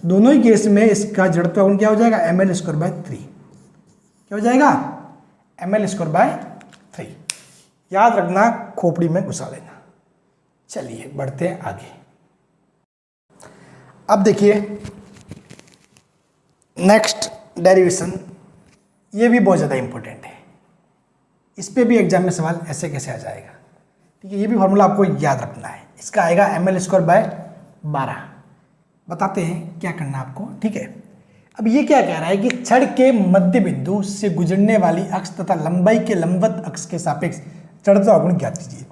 दोनों ही केस में इसका जड़त्व आघूर्ण क्या हो जाएगा, ml²/3। क्या हो जाएगा, ml²/3। याद रखना, खोपड़ी में घुसा लेना। चलिए बढ़ते हैं आगे। अब देखिए नेक्स्ट डेरिवेशन, ये भी बहुत ज़्यादा इंपॉर्टेंट है, इस पे भी एग्जाम में सवाल ऐसे कैसे आ जाएगा, ठीक है। ये भी फॉर्मूला आपको याद रखना है, इसका आएगा ml²/12। बताते हैं क्या करना आपको, ठीक है। अब ये क्या कह रहा है कि छड़ के मध्य बिंदु से गुजरने वाली अक्ष तथा लंबाई के लंबवत अक्ष के सापेक्ष जड़त्व आघूर्ण ज्ञात कीजिए।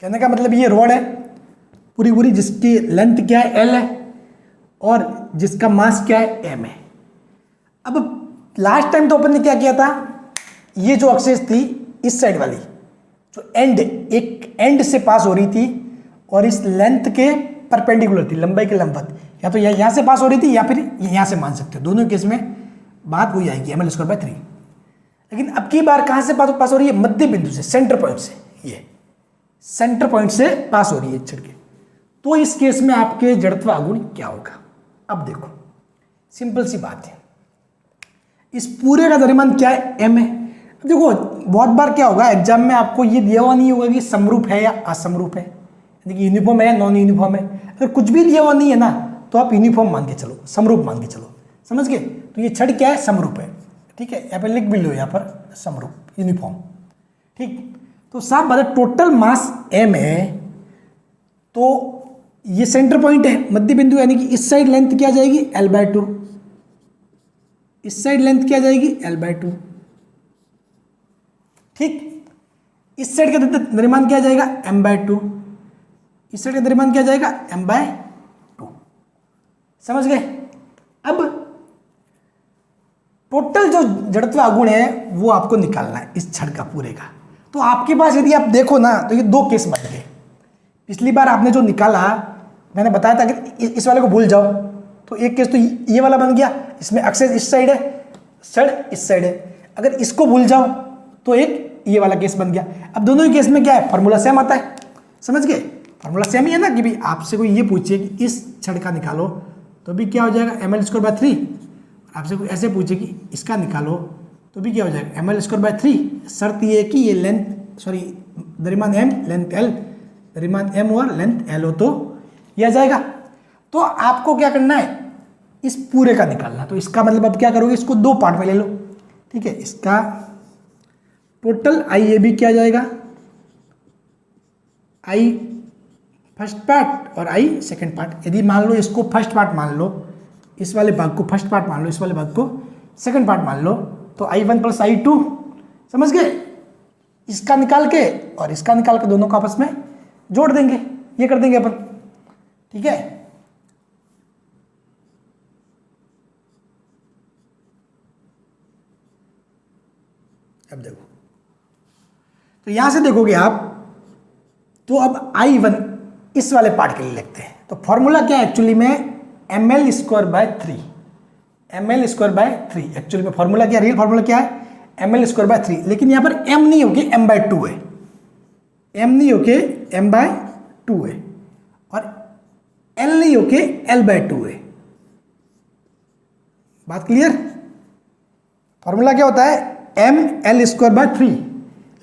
कहने का मतलब ये रोड है पूरी, जिसकी लेंथ क्या है, L है, और जिसका मास क्या है, M है। अब लास्ट टाइम तो अपन ने क्या किया था, ये जो एक्सेस थी इस साइड वाली, जो एक एंड से पास हो रही थी और इस लेंथ के परपेंडिकुलर थी, लंबाई के लंबवत, या तो यहाँ से पास हो रही थी या फिर यहाँ से मान सकते हो, दोनों केस में बात वही आएगी ml²/3। लेकिन अब की बार कहाँ से पास हो रही है, मध्य बिंदु से, सेंटर पॉइंट से, ये सेंटर पॉइंट से पास हो रही है छड़ के। तो इस केस में आपके जड़त्व आघूर्ण क्या होगा। अब देखो सिंपल सी बात है, इस पूरे का द्रव्यमान क्या है, M है। देखो बहुत बार क्या होगा एग्जाम में, आपको ये दिया हुआ नहीं होगा कि समरूप है या असमरूप है, यानी कि यूनिफॉर्म है या नॉन यूनिफॉर्म है। अगर कुछ भी दिया हुआ नहीं है ना, तो आप यूनिफॉर्म मान के चलो, समरूप मान के चलो, समझ गए। तो ये छड़ क्या है, समरूप है, ठीक है। यहाँ पर लिख भी लो, यहाँ पर समरूप, यूनिफॉर्म, ठीक। तो साफ बात है, टोटल मास M है, तो ये सेंटर पॉइंट है, मध्य बिंदु, यानी कि इस साइड लेंथ क्या जाएगी, L/2, इस साइड लेंथ क्या जाएगी, L/2, ठीक। इस साइड का द्रव्यमान क्या जाएगा, M/2, इस साइड का द्रव्यमान क्या जाएगा, M/2, समझ गए। अब टोटल जो जड़त्व आघूर्ण है वो आपको निकालना है इस छड़ का पूरे का। तो आपके पास यदि आप देखो ना, तो ये दो केस बन गए। पिछली बार आपने जो निकाला, मैंने बताया था कि इस वाले को भूल जाओ, तो एक केस तो ये वाला बन गया, इसमें एक्सेस इस साइड है, छड़ इस साइड है। अगर इसको भूल जाओ तो एक ये वाला केस बन गया। अब दोनों ही केस में क्या है, फॉर्मूला सेम आता है, समझ गए। फॉर्मूला सेम ही है ना, कि भाई आपसे कोई ये पूछे कि इस छड़ का निकालो, तो भी क्या हो जाएगा, ml²/3। आपसे कोई ऐसे पूछे कि इसका निकालो, तो भी क्या हो जाएगा, ml²/3। शर्त ये है कि ये लेंथ, सॉरी द्रव्यमान M, लेंथ L, द्रव्यमान M और लेंथ L हो तो ये आ जाएगा। तो आपको क्या करना है, इस पूरे का निकालना। तो इसका मतलब अब क्या करोगे, इसको दो पार्ट में ले लो, ठीक है। इसका टोटल IAB क्या जाएगा, I फर्स्ट पार्ट और I सेकंड पार्ट। यदि मान लो इसको फर्स्ट पार्ट मान लो, इस वाले भाग को फर्स्ट पार्ट मान लो, इस वाले भाग को सेकंड पार्ट मान लो, तो I1 + I2, समझ गए। इसका निकाल के और इसका निकाल के दोनों को आपस में जोड़ देंगे, ये कर देंगे अपन, ठीक है। अब देखो, तो यहां से देखोगे आप, तो अब I1 इस वाले पार्ट के लिए लिखते हैं। तो फॉर्मूला क्या है एक्चुअली में, ml²/3, ml²/3 एक्चुअली में फॉर्मूला क्या, रियल फॉर्मूला क्या है, ml²/3। लेकिन यहां पर m नहीं होके m/2 है, m नहीं होके m/2 है, और l नहीं होके l/2 है। बात क्लियर। फॉर्मूला क्या होता है, ml²/3,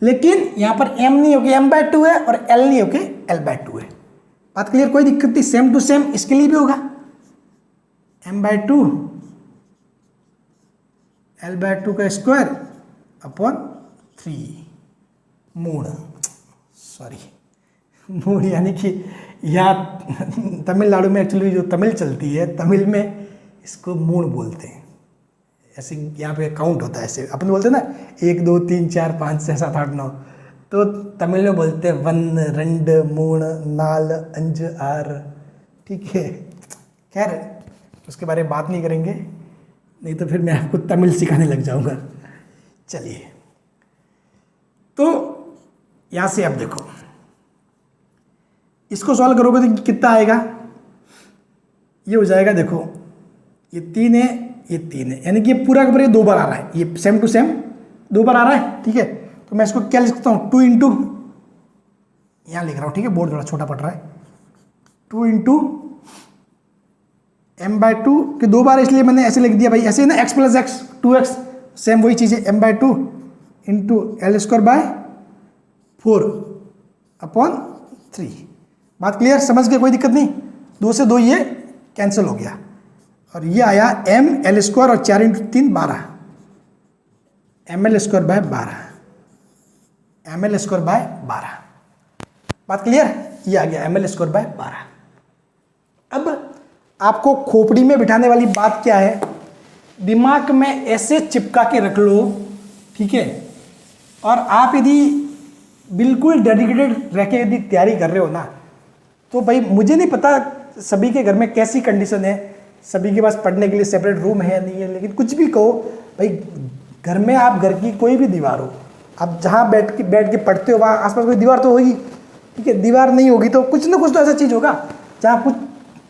लेकिन यहां पर m नहीं होके m/2 है और l नहीं होके l/2 है। बात क्लियर, कोई दिक्कत नहीं, सेम टू सेम इसके लिए भी होगा, m/2 l/2 का square upon 3 mood, sorry mood, यानी कि यहाँ तमिलनाडु में एक्चुअली जो तमिल चलती है, तमिल में इसको मूड बोलते हैं। ऐसे यहाँ पे काउंट होता है, ऐसे अपन बोलते हैं ना 1 2 3 4 5 6 7 8 9, तो तमिल में बोलते हैं 1 2 3 4 5 6 7 8 9, ठीक है। खैर उसके बारे में बात नहीं करेंगे, नहीं तो फिर मैं आपको तमिल सिखाने लग जाऊंगा। चलिए, तो यहाँ से आप देखो, इसको सॉल्व करोगे तो कितना आएगा, ये हो जाएगा, देखो ये 3 है, ये 3 है, यानी कि ये पूरा का पूरा 2 बार आ रहा है, ये सेम टू सेम 2 बार आ रहा है। ठीक है, तो मैं इसको क्या लिख सकता हूँ, 2 इंटू, यहाँ लिख रहा हूँ, ठीक है, बोर्ड थोड़ा छोटा पड़ रहा है, 2 इंटू m/2 के 2 बार, इसलिए मैंने ऐसे लिख दिया भाई, ऐसे ही ना, x + x 2x, सेम वही चीज़ है, m/2 इंटू L²/4/3। बात क्लियर, समझ के कोई दिक्कत नहीं, 2 से 2 ये कैंसिल हो गया, और ये आया m L² और 4 इंटू 3 12, mL²/12, mL²/12। बात क्लियर, ये आ गया mL²/12। अब आपको खोपड़ी में बिठाने वाली बात क्या है, दिमाग में ऐसे चिपका के रख लो, ठीक है, और आप यदि बिल्कुल डेडिकेटेड रह के यदि तैयारी कर रहे हो ना, तो भाई मुझे नहीं पता सभी के घर में कैसी कंडीशन है, सभी के पास पढ़ने के लिए सेपरेट रूम है या नहीं है, लेकिन कुछ भी कहो भाई, घर में आप घर की कोई भी दीवार हो, आप जहाँ बैठ के पढ़ते हो वहाँ आसपास कोई दीवार तो होगी, ठीक है, दीवार नहीं होगी तो कुछ ना कुछ तो ऐसा चीज़ होगा जहाँ कुछ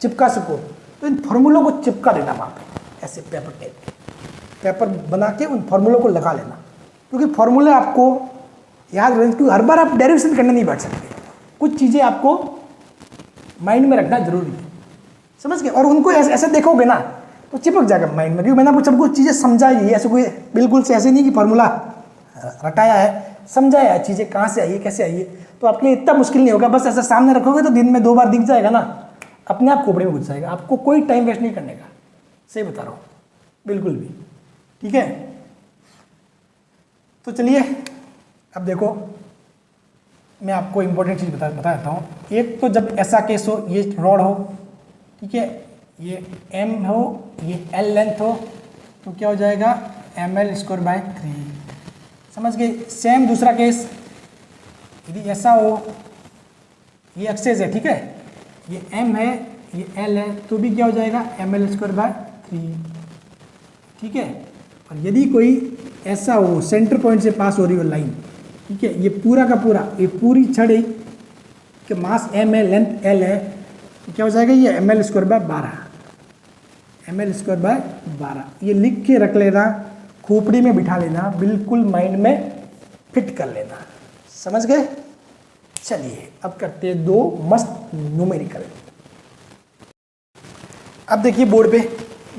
चिपका सको, तो इन फॉर्मूलों को चिपका देना वहाँ पे, ऐसे पेपर टेप के पेपर बना के उन फॉर्मूलों को लगा लेना, क्योंकि फॉर्मूले आपको याद रखें, क्योंकि हर बार आप डेरिवेशन करने नहीं बैठ सकते, कुछ चीज़ें आपको माइंड में रखना जरूरी है, समझ गए, और उनको ऐसे देखोगे ना तो चिपक जाएगा माइंड में, क्योंकि मैंने आपको सब कुछ चीज़ें समझाई है, ऐसे कोई बिल्कुल से ऐसे नहीं कि फॉर्मूला रटाया है, समझाया है चीज़ें कहाँ से आई है, कैसे आई है, तो आपके लिए इतना मुश्किल नहीं होगा, बस ऐसा सामने रखोगे तो दिन में 2 बार दिख जाएगा ना, अपने आप खोपड़ी में घुस जाएगा, आपको कोई टाइम वेस्ट नहीं करने का, सही बता रहा हूँ, बिल्कुल भी, ठीक है। तो चलिए अब देखो, मैं आपको इंपॉर्टेंट चीज़ बता देता हूँ। एक तो जब ऐसा केस हो, ये रॉड हो, ठीक है, ये m हो, ये l लेंथ हो, तो क्या हो जाएगा mL²/3, समझ गए। सेम दूसरा केस, यदि ऐसा हो, ये एक्सेस है, ठीक है, ये m है, ये l है, तो भी क्या हो जाएगा mL²/3, ठीक है। और यदि कोई ऐसा हो, सेंटर पॉइंट से पास हो रही हो लाइन, ठीक है, ये पूरा का पूरा, ये पूरी छड़ी के मास m है, लेंथ l है, तो क्या हो जाएगा ये mL²/12, mL²/12, ये लिख के रख लेना, खोपड़ी में बिठा लेना, बिल्कुल माइंड में फिट कर लेना, समझ गए। चलिए अब करते हैं 2 मस्त न्यूमेरिकल। अब देखिए बोर्ड पे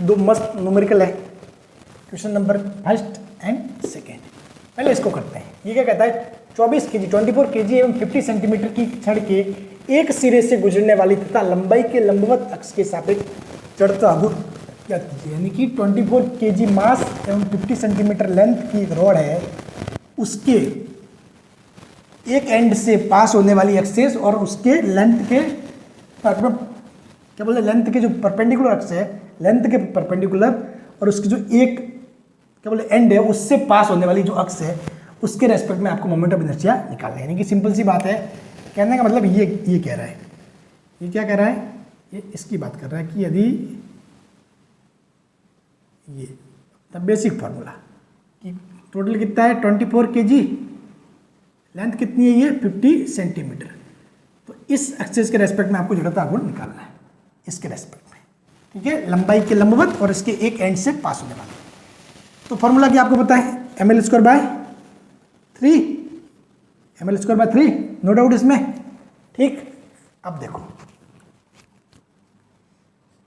2 मस्त न्यूमेरिकल है, क्वेश्चन नंबर 1 एंड 2। पहले इसको करते हैं। ये क्या कहता है, 24 kg 24 kg एवं 50 सेंटीमीटर की छड़ के एक सिरे से गुजरने वाली तथा लंबाई के लंबवत अक्ष के सापेक्ष जड़ता गुण ज्ञात कीजिए। यानी कि 24 kg मास एवं 50 सेंटीमीटर लेंथ की एक रॉड है, उसके एक एंड से पास होने वाली एक्सेस और उसके लेंथ के क्या बोलते हैं, लेंथ के जो परपेंडिकुलर अक्ष है, लेंथ के परपेंडिकुलर, और उसकी जो एक क्या बोले एंड है, उससे पास होने वाली जो अक्ष है, उसके रेस्पेक्ट में आपको मोमेंट ऑफ इनर्शिया निकालना है। यानी कि सिंपल सी बात है, कहने का मतलब ये कह रहा है, ये क्या कह रहा है, ये इसकी बात कर रहा है कि यदि ये बेसिक फार्मूला कि टोटल कितना है 24 kg, लेंथ कितनी है ये 50 सेंटीमीटर, तो इस एक्सेस के रेस्पेक्ट में आपको जड़ता गुण निकालना है, इसके रेस्पेक्ट में, ठीक है, लंबाई के लंबवत और इसके एक एंड से पास होने वाला। तो फॉर्मूला क्या आपको पता है, mL²/3, mL²/3, नो डाउट इसमें, ठीक। अब देखो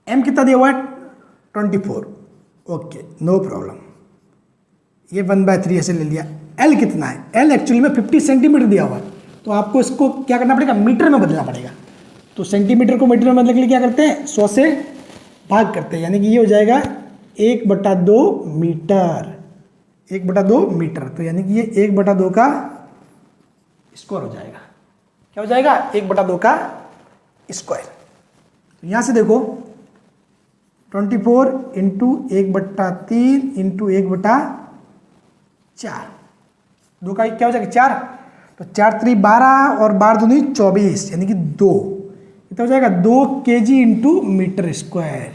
m कितना दिया हुआ है 24, ओके नो प्रॉब्लम, ये 1/3 ऐसे ले लिया। l कितना है, l एक्चुअली में 50 सेंटीमीटर दिया हुआ है, तो आपको इसको क्या करना पड़ेगा, मीटर में बदलना पड़ेगा। तो सेंटीमीटर को मीटर में बदलने के लिए क्या करते हैं, 100 से भाग करते हैं, यानी कि ये हो जाएगा 1/2 मीटर, 1/2 मीटर, तो यानी कि ये 1/2 का स्क्वायर हो जाएगा। क्या हो जाएगा, 1/2 का स्क्वायर। तो यहाँ से देखो 24 इंटू 1/3 इंटू 1/4, 2 का क्या हो जाएगा 4, तो 4 3 12 और 12 दूनी 24, यानी कि 2, कितना हो जाएगा 2 kg into metre square,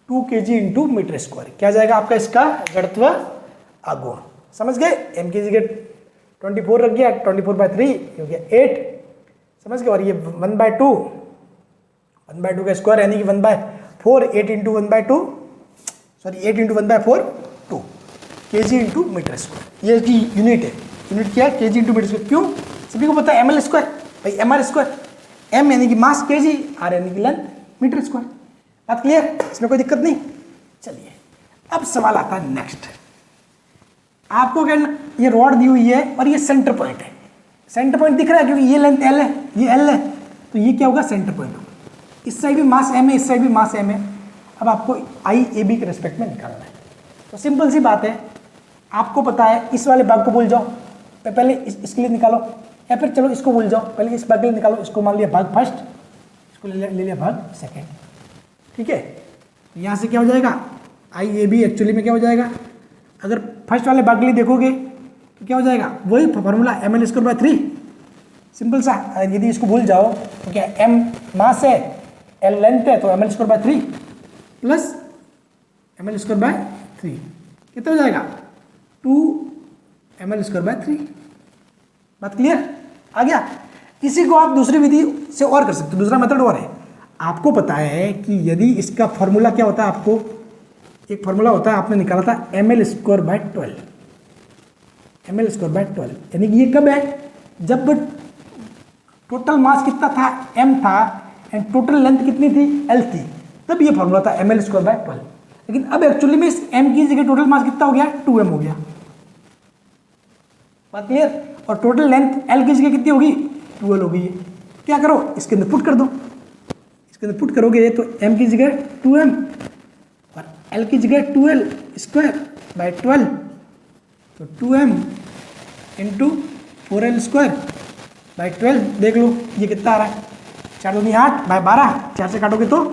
2 kg into metre square. क्या जाएगा आपका इसका जड़त्व आघूर्ण। समझ गए? m की जगह 24 रख गया, 24/3 हो गया 8। समझ गए? और ये 1/2 का स्क्वायर यानी कि 1/4, 8 into 1/2 sorry 8 into 1/4 2 kg into metre square. ये की यूनिट है। यूनिट क्या है? kg into metre square. क्यों? सभी को पता है ml स्क्वायर भाई, mr स्क्वायर। m यानी कि मास kg, r यानी कि लेंथ मीटर स्क्वायर। बात क्लियर? इसमें कोई दिक्कत नहीं। चलिए अब सवाल आता है नेक्स्ट। आपको क्या, ये रॉड दी हुई है और ये सेंटर पॉइंट है। सेंटर पॉइंट दिख रहा है क्योंकि ये लेंथ l है, ये l है, तो ये क्या होगा? सेंटर पॉइंट होगा। इस साइड भी मास m है, इस साइड भी मास m है। अब आपको IAB के रेस्पेक्ट में निकालना है। तो सिंपल सी बात है, आपको पता है इस वाले भाग को भूल जाओ, पहले इसके लिए निकालो, या फिर चलो इसको भूल जाओ, पहले इस भाग के लिए निकालो। इसको मान लिया भाग फर्स्ट, इसको ले लिया भाग सेकेंड। ठीक है, यहाँ से क्या हो जाएगा? IAB एक्चुअली में क्या हो जाएगा? अगर फर्स्ट वाले भाग के लिए देखोगे तो क्या हो जाएगा? वही फॉर्मूला ml²/3। सिंपल सा। यदि इसको भूल जाओ तो क्या m मास है, l लेंथ है, तो ml²/3 प्लस ml²/3 कितना हो जाएगा? 2 ml²/3। बात क्लियर? आ गया? इसी को आप दूसरी विधि से और कर सकते हो। दूसरा मेथड और है। आपको पता है कि यदि इसका फॉर्मूला क्या होता है, आपको एक फॉर्मूला होता है, आपने निकाला था ml²/12। ml²/12 यानी कि ये कब है? जब टोटल मास कितना था? m था, एंड टोटल लेंथ कितनी थी? l थी। तब ये फॉर्मूला था ml²/12। लेकिन अब एक्चुअली में इस m की जगह टोटल मास कितना हो गया? 2m हो गया। बात क्लियर? और टोटल लेंथ l की जगह कितनी होगी? 12 होगी। क्या करो? इसके अंदर पुट कर दो। इसके अंदर पुट करोगे तो m की जगह 2m और l की जगह 12² तो 2m इंटू 4l²/12। देख लो ये कितना आ रहा है? 4 दूनी 8/12, 4 से काटोगे तो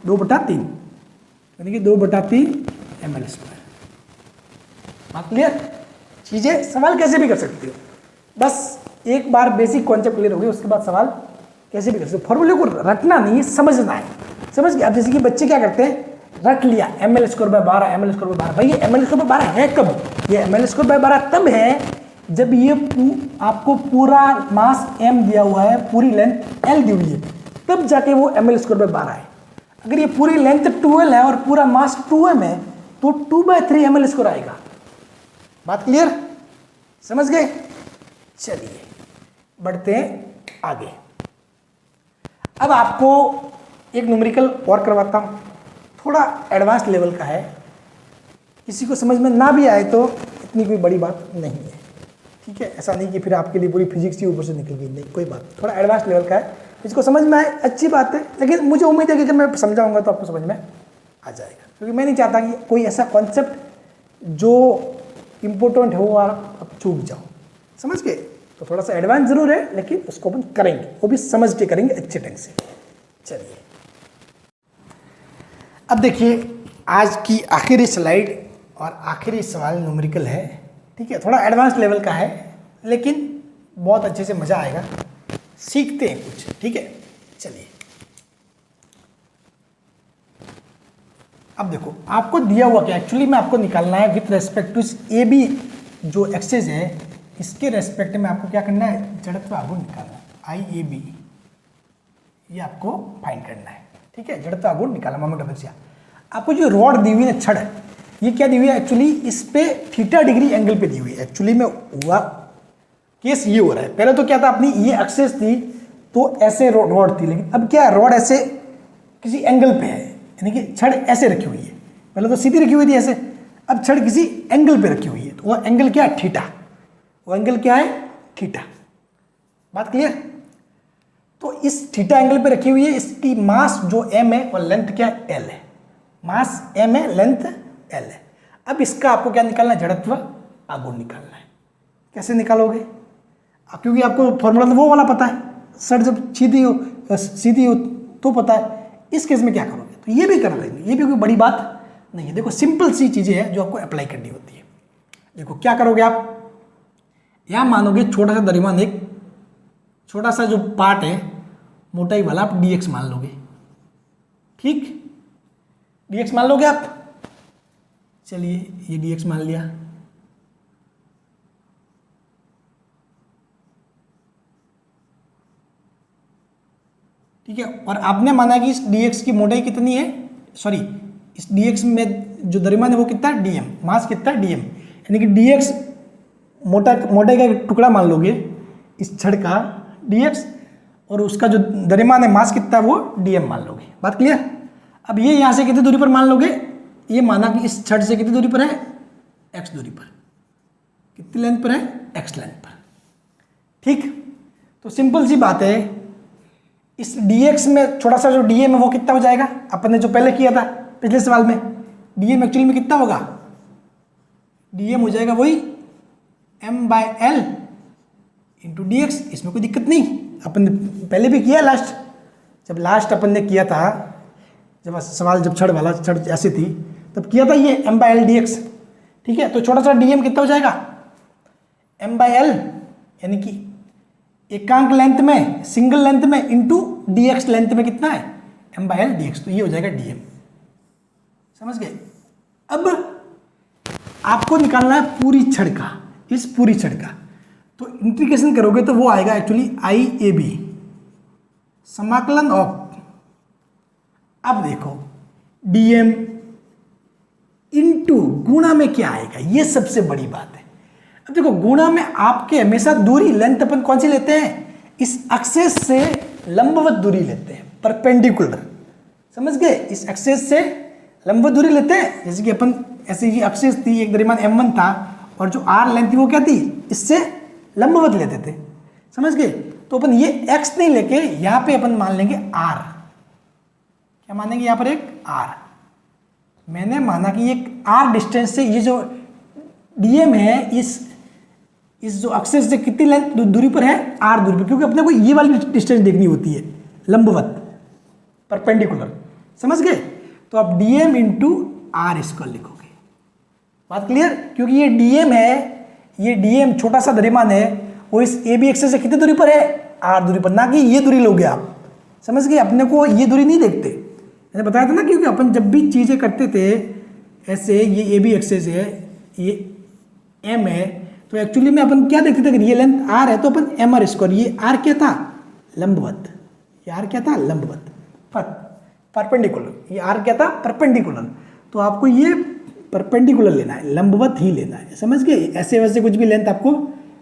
2/3 यानी कि 2/3 ml²। बात क्लियर? चीजें सवाल कैसे भी कर सकते हो, बस एक बार बेसिक कॉन्सेप्ट क्लियर हो गई, उसके बाद सवाल कैसे भी कर सकते हो। फॉर्मूले को रटना नहीं है, समझना है। समझ गए? अब जैसे कि बच्चे क्या करते हैं, रट लिया ml²/12 ml²/12। भाई ये ml²/12 है कब? ये ml²/12 तब है जब ये आपको पूरा मास m दिया हुआ है, पूरी लेंथ l दी हुई है, तब जाके वो ml²/12 है। अगर ये पूरी लेंथ 12 है और पूरा मास 2m है तो 2/3 ml² आएगा। बात क्लियर? समझ गए? चलिए बढ़ते हैं आगे। अब आपको एक न्यूमेरिकल और करवाता हूं, थोड़ा एडवांस लेवल का है। किसी को समझ में ना भी आए तो इतनी कोई बड़ी बात नहीं है। ठीक है, ऐसा नहीं कि फिर आपके लिए पूरी फिजिक्स ही ऊपर से निकल गई, नहीं, कोई बात। थोड़ा एडवांस लेवल का है, इसको समझ में आए अच्छी बात है, लेकिन मुझे उम्मीद है कि जब मैं समझाऊंगा तो आपको समझ में आ जाएगा, क्योंकि मैं नहीं चाहता कि कोई ऐसा कॉन्सेप्ट जो इम्पोर्टेंट हो और आप चूक जाओ। समझ गए? तो थोड़ा सा एडवांस जरूर है, लेकिन उसको अपन करेंगे, वो भी समझ के करेंगे अच्छे ढंग से। चलिए अब देखिए आज की आखिरी स्लाइड और आखिरी सवाल न्यूमेरिकल है। ठीक है, थोड़ा एडवांस लेवल का है, लेकिन बहुत अच्छे से मज़ा आएगा, सीखते हैं कुछ। ठीक है, चलिए अब देखो आपको दिया हुआ क्या, एक्चुअली में आपको निकालना है विथ रेस्पेक्ट टू इस ए बी जो एक्सेस है, इसके रेस्पेक्ट में आपको क्या करना है? जड़त्व आघूर्ण निकालना है, IAB, ये आपको फाइंड करना है। ठीक है, जड़त्व आघूर्ण निकालना, मोमेंट ऑफ इनर्शिया। आपको जो रॉड दी हुई है छड़ है, ये क्या दी हुई है? एक्चुअली इस पे थीटा डिग्री एंगल पे दी हुई है। एक्चुअली में हुआ केस ये हो रहा है, पहले तो क्या था, अपनी ये एक्सेस थी तो ऐसे रॉड थी, लेकिन अब क्या है, रॉड ऐसे किसी एंगल पे है, यानी कि छड़ ऐसे रखी हुई है। पहले तो सीधी रखी हुई थी ऐसे, अब छड़ किसी एंगल पे रखी हुई है, तो वो एंगल क्या है? थीटा। वो एंगल क्या है? थीटा। बात क्लियर? तो इस थीटा एंगल पे रखी हुई है, इसकी मास जो m है और लेंथ क्या है? l है। मास m है, लेंथ l है। अब इसका आपको क्या निकालना है? जड़त्व आघूर्ण निकालना है। कैसे निकालोगे? क्योंकि आपको फॉर्मूला तो वो वाला पता है, सर जब सीधी हो तो पता है। इस केस में क्या करोगे? तो ये भी कर लेंगे, ये भी कोई बड़ी बात नहीं है। देखो सिंपल सी चीज़ें हैं जो आपको अप्लाई करनी होती है। देखो क्या करोगे आप, यहाँ मानोगे छोटा सा दरिमान, एक छोटा सा जो पार्ट है मोटाई वाला, आप dx मान लोगे। ठीक, dx मान लोगे आप? चलिए ये dx मान लिया। ठीक है, और आपने माना कि इस dx की मोटाई कितनी है, सॉरी इस dx में जो द्रव्यमान है वो कितना है, dm, मास कितना है, dm, यानी कि dx मोटाई का एक टुकड़ा मान लोगे इस छड़ का dx, और उसका जो द्रव्यमान है मास कितना है वो dm मान लोगे। बात क्लियर? अब ये यहाँ से कितनी दूरी पर मान लोगे, ये माना कि इस छड़ से कितनी दूरी पर है, x दूरी पर, कितनी लेंथ पर है, x लेंथ पर। ठीक, तो सिंपल सी बात है, इस dx में छोटा सा जो dm है वो कितना हो जाएगा, अपन ने जो पहले किया था पिछले सवाल में, dm एक्चुअली में कितना होगा, dm हो जाएगा वही m/l इंटू dx। इसमें कोई दिक्कत नहीं, अपन ने पहले भी किया लास्ट, जब लास्ट अपन ने किया था, जब सवाल जब छड़ ऐसे थी तब किया था ये m/l dx। ठीक है, तो छोटा सा dm कितना हो जाएगा, m/l, यानी कि एकांक लेंथ में, सिंगल लेंथ में इंटू dx लेंथ में कितना है, m/l dx, तो ये हो जाएगा dm। समझ गए? अब आपको निकालना है पूरी छड़ का, इस पूरी छड़ का, तो इंटीग्रेशन करोगे तो वो आएगा एक्चुअली IAB, समाकलन ऑफ, अब देखो dm इंटू गुणा में क्या आएगा, ये सबसे बड़ी बात है। अब देखो गुणा में आपके हमेशा दूरी, लेंथ अपन कौन सी लेते हैं, इस एक्सेस से लंबवत दूरी लेते हैं, परपेंडिकुलर। समझ गए? इस एक्सेस से लंबवत दूरी लेते हैं, जैसे कि अपन ऐसे ही एक्सेस थी, एक द्रव्यमान m1 था और जो r लेंथ थी वो क्या थी, इससे लंबवत लेते थे। समझ गए? तो अपन ये x नहीं लेके यहाँ पे अपन मान लेंगे r। क्या मानेंगे यहाँ पर, एक r। मैंने माना कि ये r डिस्टेंस से ये जो dm है, इस जो एक्सेस से कितनी लेंथ दूरी पर है, r दूरी पर, क्योंकि अपने को ये वाली डिस्टेंस देखनी होती है, लंबवत, परपेंडिकुलर। समझ गए? तो आप dm इंटू r स्क्वायर लिखोगे। बात क्लियर? क्योंकि ये dm है, ये dm छोटा सा द्रव्यमान है, वो इस AB एक्सेस से कितनी दूरी पर है, r दूरी पर, ना कि ये दूरी लोगे आप। समझ गए? अपने को ये दूरी नहीं देखते, मैंने बताया था ना, क्योंकि अपन जब भी चीज़ें करते थे ऐसे, ये AB एक्सेस है, ये m है, तो एक्चुअली में अपन क्या देखते थे, अगर ये लेंथ r है तो अपन mr स्क्वायर, ये r क्या था, लंबवत, ये r क्या था, लंबवत, परपेंडिकुलर, ये r क्या था, परपेंडिकुलर। तो आपको ये परपेंडिकुलर लेना है, लंबवत ही लेना है। समझ गए? ऐसे वैसे कुछ भी लेंथ आपको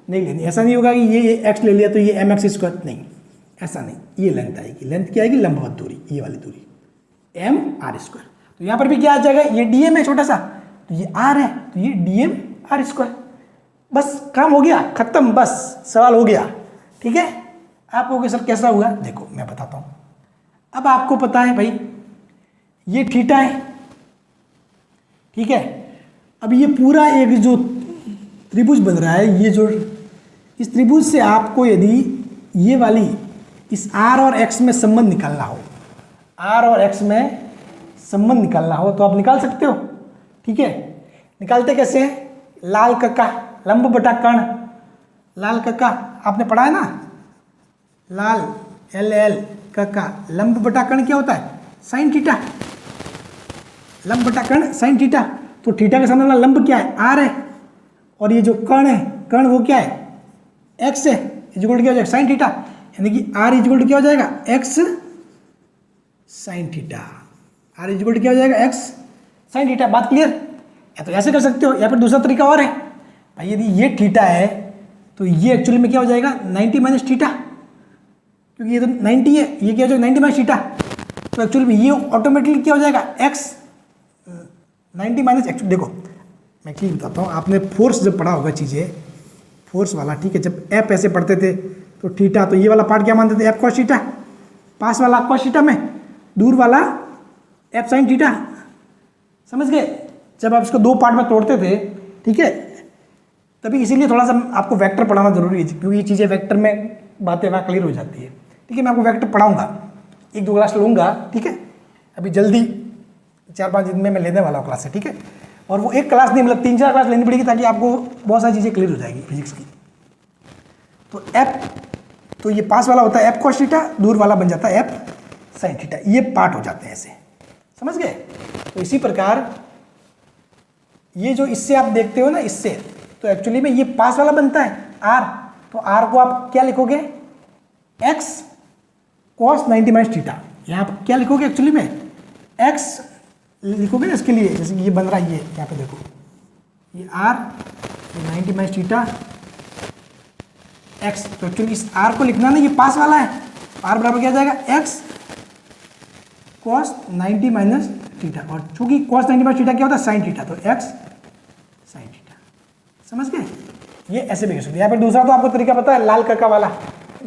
नहीं लेनी। ऐसा नहीं होगा कि ये x ले लिया तो ये mx स्क्वायर, नहीं, ऐसा नहीं, ये लेंथ आएगी। लेंथ क्या आएगी, लंबवत दूरी, ये वाली दूरी, mr स्क्वायर। तो यहाँ पर भी क्या आ जाएगा, ये dm है छोटा सा, तो ये r है, तो ये dm r स्क्वायर। बस काम हो गया, खत्म, बस सवाल हो गया। ठीक है? आप कहोगे सर कैसा हुआ, देखो मैं बताता हूँ। अब आपको पता है भाई ये थीटा है, ठीक है। अब ये पूरा एक जो त्रिभुज बन रहा है, ये जो इस त्रिभुज से आपको यदि ये वाली इस r और x में संबंध निकालना हो, r और x में संबंध निकालना हो तो आप निकाल सकते हो। ठीक है, निकालते कैसे हैं, लाल कक्का लंब बटा कर्ण, लाल कक्का आपने पढ़ा है ना, लाल LL कक्का लंब बटा कर्ण क्या होता है, साइन थीटा, लंब बटा कर्ण साइन थीटा। तो थीटा के सामने वाला लंब क्या है, r है, और ये जो कर्ण है, कर्ण वो क्या है, x है, इक्वल क्या हो जाएगा, साइन थीटा, यानी कि r इक्वल क्या हो जाएगा, x sine theta, r equal क्या हो जाएगा, x साइन थीटा। बात क्लियर? या तो ऐसे कर सकते हो, या फिर दूसरा तरीका और है भाई, यदि ये थीटा है तो ये एक्चुअली में क्या हो जाएगा, 90 माइनस थीटा, क्योंकि ये तो 90 है, ये क्या हो जाएगा 90 माइनस थीटा। तो एक्चुअली में ये ऑटोमेटिकली क्या हो जाएगा, x 90 माइनस एक्चुअली। देखो मैं ठीक बताता हूँ, आपने फोर्स जब पढ़ा होगा चीज़ें, फोर्स वाला, ठीक है, जब एफ ऐसे पढ़ते थे तो थीटा, तो ये वाला पार्ट क्या मानते थे, एफ कॉस थीटा, पास वाला कॉस थीटा में, दूर वाला एफ साइन थीटा। समझ गए? जब आप इसको दो पार्ट में तोड़ते थे, ठीक है, तभी इसीलिए थोड़ा सा आपको वेक्टर पढ़ाना जरूरी है, क्योंकि ये चीज़ें वेक्टर में बातें वहाँ क्लियर हो जाती है। ठीक है, मैं आपको वेक्टर पढ़ाऊंगा, एक दो क्लास लूँगा, ठीक है, अभी जल्दी 4-5 दिन में मैं लेने वाला हूँ क्लास है, ठीक है। और वो एक क्लास नहीं, मतलब 3-4 क्लास लेनी पड़ेगी ताकि आपको बहुत सारी चीज़ें क्लियर हो जाएगी फिजिक्स की। तो एफ, तो ये पास वाला होता है एफ कॉस थीटा, दूर वाला बन जाता है एफ साइन थीटा, ये पार्ट हो जाते हैं ऐसे। समझ गए। तो इसी प्रकार ये जो इससे आप देखते हो ना, इससे तो एक्चुअली में ये पास वाला बनता है आर, तो आर को आप क्या लिखोगे, एक्स कॉस 90 माइनस थीटा। यहाँ आप क्या लिखोगे एक्चुअली में, एक्स लिखोगे ना इसके लिए, जैसे ये बन रहा है, ये यहाँ पे देखो ये आर, ये 90 माइनस थीटा एक्स। तो एक्चुअली इस आर को लिखना ना, ये पास वाला है, आर बराबर क्या जाएगा, एक्स कॉस 90 माइनस थीटा, और चूंकि कॉस 90 माइनस थीटा क्या होता है, साइन थीटा, तो एक्स साइन थीटा। समझ गए, ये ऐसे भी कर सकते हैं। यहाँ पर दूसरा तो आपको तरीका पता है, लाल कर्का वाला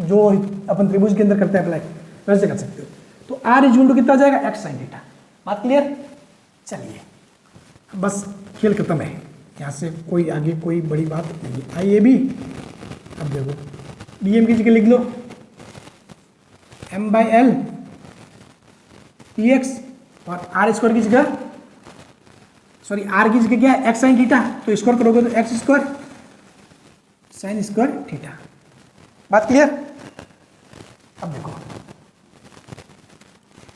जो अपन त्रिभुज के अंदर करते हैं अप्लाई, वैसे कर सकते हो। तो आर इज टू कितना जाएगा, एक्स साइन थीटा। बात क्लियर। चलिए बस खेल खत्म है, यहाँ से कोई आगे कोई बड़ी बात नहीं है। आई ए बी, अब देखो डी एम की जगह लिख लो M by L T X, और आर स्क्वायर की जगह, सॉरी आर की जगह क्या है, एक्स साइन थीटा, तो स्क्वायर करोगे तो X square sine square theta. बात क्लियर। अब देखो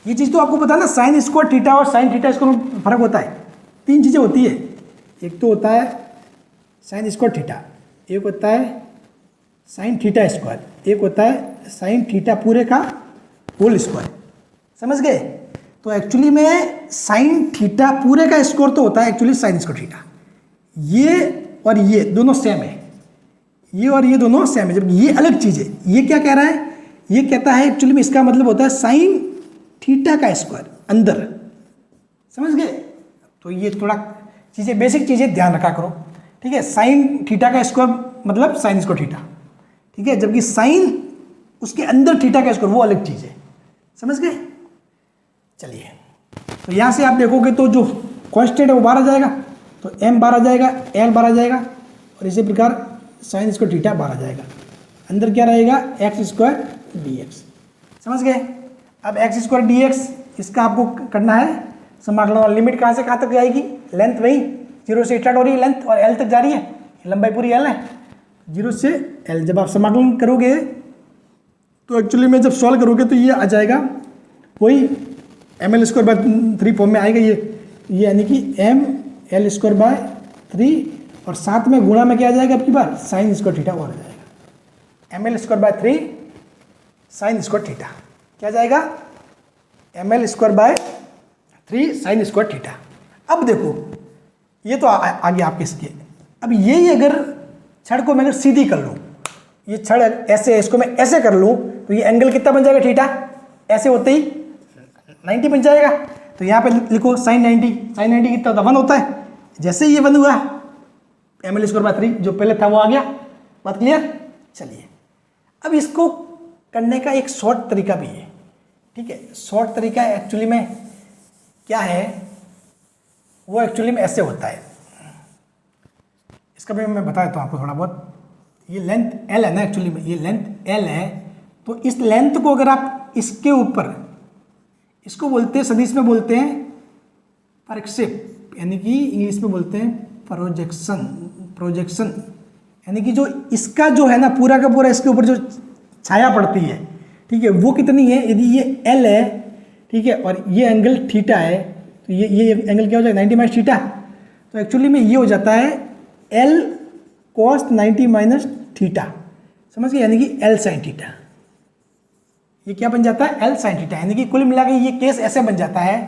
ये चीज तो आपको पता है ना, साइन स्क्वायर थीटा और साइन थीटा स्क्वायर में फर्क होता है। तीन चीजें होती है, एक तो होता है साइन स्क्वायर थीटा, एक होता है साइन थीटा स्क्वायर, एक होता है साइन थीटा पूरे का होल स्क्वायर। समझ गए। तो एक्चुअली में साइन थीटा पूरे का स्क्वायर तो होता है एक्चुअली साइन स्क्वायर थीटा। ये और ये दोनों सेम है, ये और ये दोनों सेम है, जबकि ये अलग चीज है। ये क्या कह रहा है, ये कहता है एक्चुअली में इसका मतलब होता है साइन थीटा का स्क्वायर अंदर। समझ गए। तो ये थोड़ा चीजें, बेसिक चीजें ध्यान रखा करो, ठीक है। साइन थीटा का स्क्वायर मतलब साइन स्क्वायर थीटा, ठीक है, जबकि साइन उसके अंदर थीटा का स्क्वायर वो अलग चीज है। समझ गए। चलिए तो यहां से आप देखोगे तो जो कांस्टेंट है वो बाहर आ जाएगा, तो m बाहर आ जाएगा, l बाहर आ जाएगा, और इसी प्रकार साइन स्क्वायर थीटा बाहर आ जाएगा। अंदर क्या रहेगा, एक्स स्क्वायर डी एक्स। समझ गए। अब एक्स स्क्वायर डी एक्स, इसका आपको करना है समाकलन, और लिमिट कहाँ से कहाँ तक जाएगी, लेंथ वही 0 से स्टार्ट हो रही है लेंथ और l तक जा रही है, लंबाई पूरी l है, 0 से l। जब आप समाकलन करोगे तो एक्चुअली में जब सॉल्व करोगे तो ये आ जाएगा वही ml स्क्वायर बाय 3 फॉर्म में आएगा ये यानी कि ml स्क्वायर बाय 3, और साथ में गुणा में क्या आ जाएगा आपकी बार, साइन स्क्वायर थीटा और आ जाएगा। ml square by 3 sign square theta क्या जाएगा, ml square by 3 sign square theta. अब देखो ये तो आगे आपके इसके, अब यही अगर छड़ को मैं अगर सीधी कर लूँ, ये छड़ ऐसे, इसको मैं ऐसे कर लूँ, तो ये एंगल कितना बन जाएगा थीटा, ऐसे होते ही 90 बन जाएगा। तो यहाँ पे लिखो साइन 90, साइन 90 कितना होता है, 1 होता है। जैसे ही ये 1 हुआ, ml स्क्वायर बाय 3 जो पहले था वो आ गया। बात क्लियर। चलिए अब इसको करने का एक शॉर्ट तरीका भी है, ठीक है। शॉर्ट तरीका एक्चुअली में क्या है, वो एक्चुअली में ऐसे होता है, इसका भी मैं बता देता हूँ आपको थोड़ा बहुत। ये लेंथ L है ना, एक्चुअली में ये लेंथ L है, तो इस लेंथ को अगर आप इसके ऊपर, इसको बोलते हैं सदिश में बोलते हैं प्रक्षेप, यानी कि इंग्लिश में बोलते हैं प्रोजेक्शन, प्रोजेक्शन यानी कि जो इसका जो है ना पूरा का पूरा इसके ऊपर जो छाया पड़ती है, ठीक है, वो कितनी है, यदि ये L है, ठीक है, और ये एंगल थीटा है, तो ये एंगल क्या हो जाएगा, 90 माइनस थीटा। तो एक्चुअली में ये हो जाता है L कॉस 90 माइनस थीटा। समझ गए, यानी कि L साइन थीटा। ये क्या बन जाता है, L साइन थीटा, यानी कि कुल मिला के ये केस ऐसे बन जाता है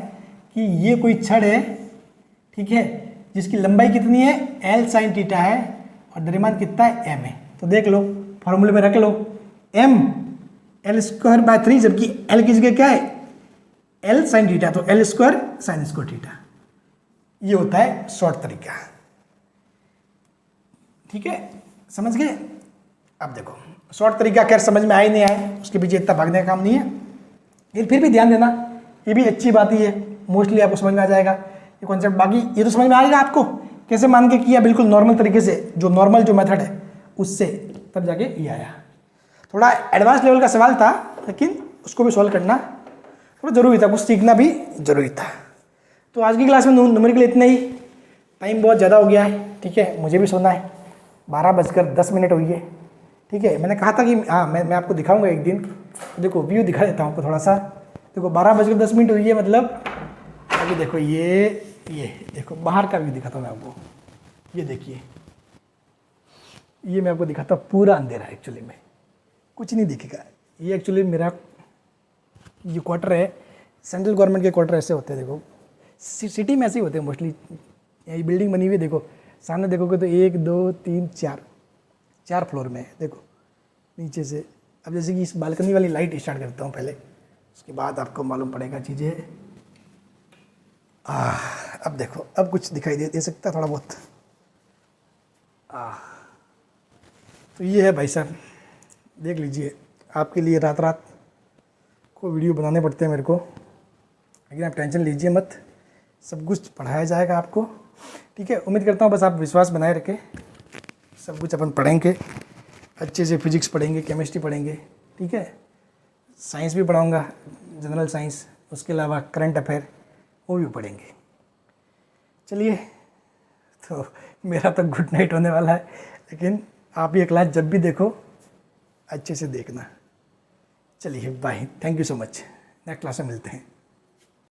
कि ये कोई छड़ है, ठीक है, जिसकी लंबाई कितनी है, L साइन थीटा है, और द्रव्यमान कितना है, m है। तो देख लो फॉर्मूले में रख लो, m L स्क्वायर बाय 3, जबकि L की जगह क्या है, L साइन थीटा, तो L square sine square theta. ये होता है शॉर्ट तरीका, ठीक है, समझ गए। अब देखो शॉर्ट तरीका खैर समझ में आए नहीं आए, उसके पीछे इतना भागने का काम नहीं है, लेकिन फिर भी ध्यान देना, ये भी अच्छी बात ही है, मोस्टली आपको समझ में आ जाएगा ये कॉन्सेप्ट। बाकी ये तो समझ में आएगा आपको कैसे मान के किया, बिल्कुल नॉर्मल तरीके से, जो नॉर्मल जो मेथड है उससे, तब जाके ये आया। थोड़ा एडवांस लेवल का सवाल था, लेकिन उसको भी सॉल्व करना थोड़ा ज़रूरी था, कुछ सीखना भी ज़रूरी था। तो आज की क्लास में न्यूमेरिकल इतना ही, टाइम बहुत ज़्यादा हो गया है, ठीक है, मुझे भी सोना है, 12:10 हुई है, ठीक है। मैंने कहा था कि हाँ मैं आपको दिखाऊंगा एक दिन, देखो व्यू दिखा देता हूँ आपको थोड़ा सा। देखो 12:10 हुई है, मतलब अभी देखो ये देखो बाहर का व्यू दिखाता हूँ मैं आपको। ये देखिए, ये मैं आपको दिखाता हूँ, पूरा अंधेरा है एक्चुअली में, कुछ नहीं दिखेगा। ये एक्चुअली मेरा ये क्वार्टर है, सेंट्रल गवर्नमेंट के क्वार्टर ऐसे होते हैं। देखो सिटी में ऐसे ही होते हैं मोस्टली। ये बिल्डिंग बनी हुई है, देखो सामने देखोगे तो 1 2 3 4 फ्लोर में है। देखो नीचे से, अब जैसे कि इस बालकनी वाली लाइट स्टार्ट करता हूँ पहले, उसके बाद आपको मालूम पड़ेगा चीज़ें। अब देखो, अब कुछ दिखाई दे सकता है थोड़ा बहुत। तो ये है भाई साहब, देख लीजिए। आपके लिए रात रात को वीडियो बनाने पड़ते हैं मेरे को, लेकिन आप टेंशन लीजिए मत, सब कुछ पढ़ाया जाएगा आपको, ठीक है। उम्मीद करता हूँ बस आप विश्वास बनाए रखें। सब कुछ अपन पढ़ेंगे अच्छे से, फिजिक्स पढ़ेंगे, केमिस्ट्री पढ़ेंगे, ठीक है। साइंस भी पढ़ाऊँगा, जनरल साइंस, उसके अलावा करंट अफेयर वो भी पढ़ेंगे। चलिए, तो मेरा तो गुड नाइट होने वाला है, लेकिन आप ये क्लास जब भी देखो अच्छे से देखना। चलिए bye, thank you so much, next class में मिलते हैं।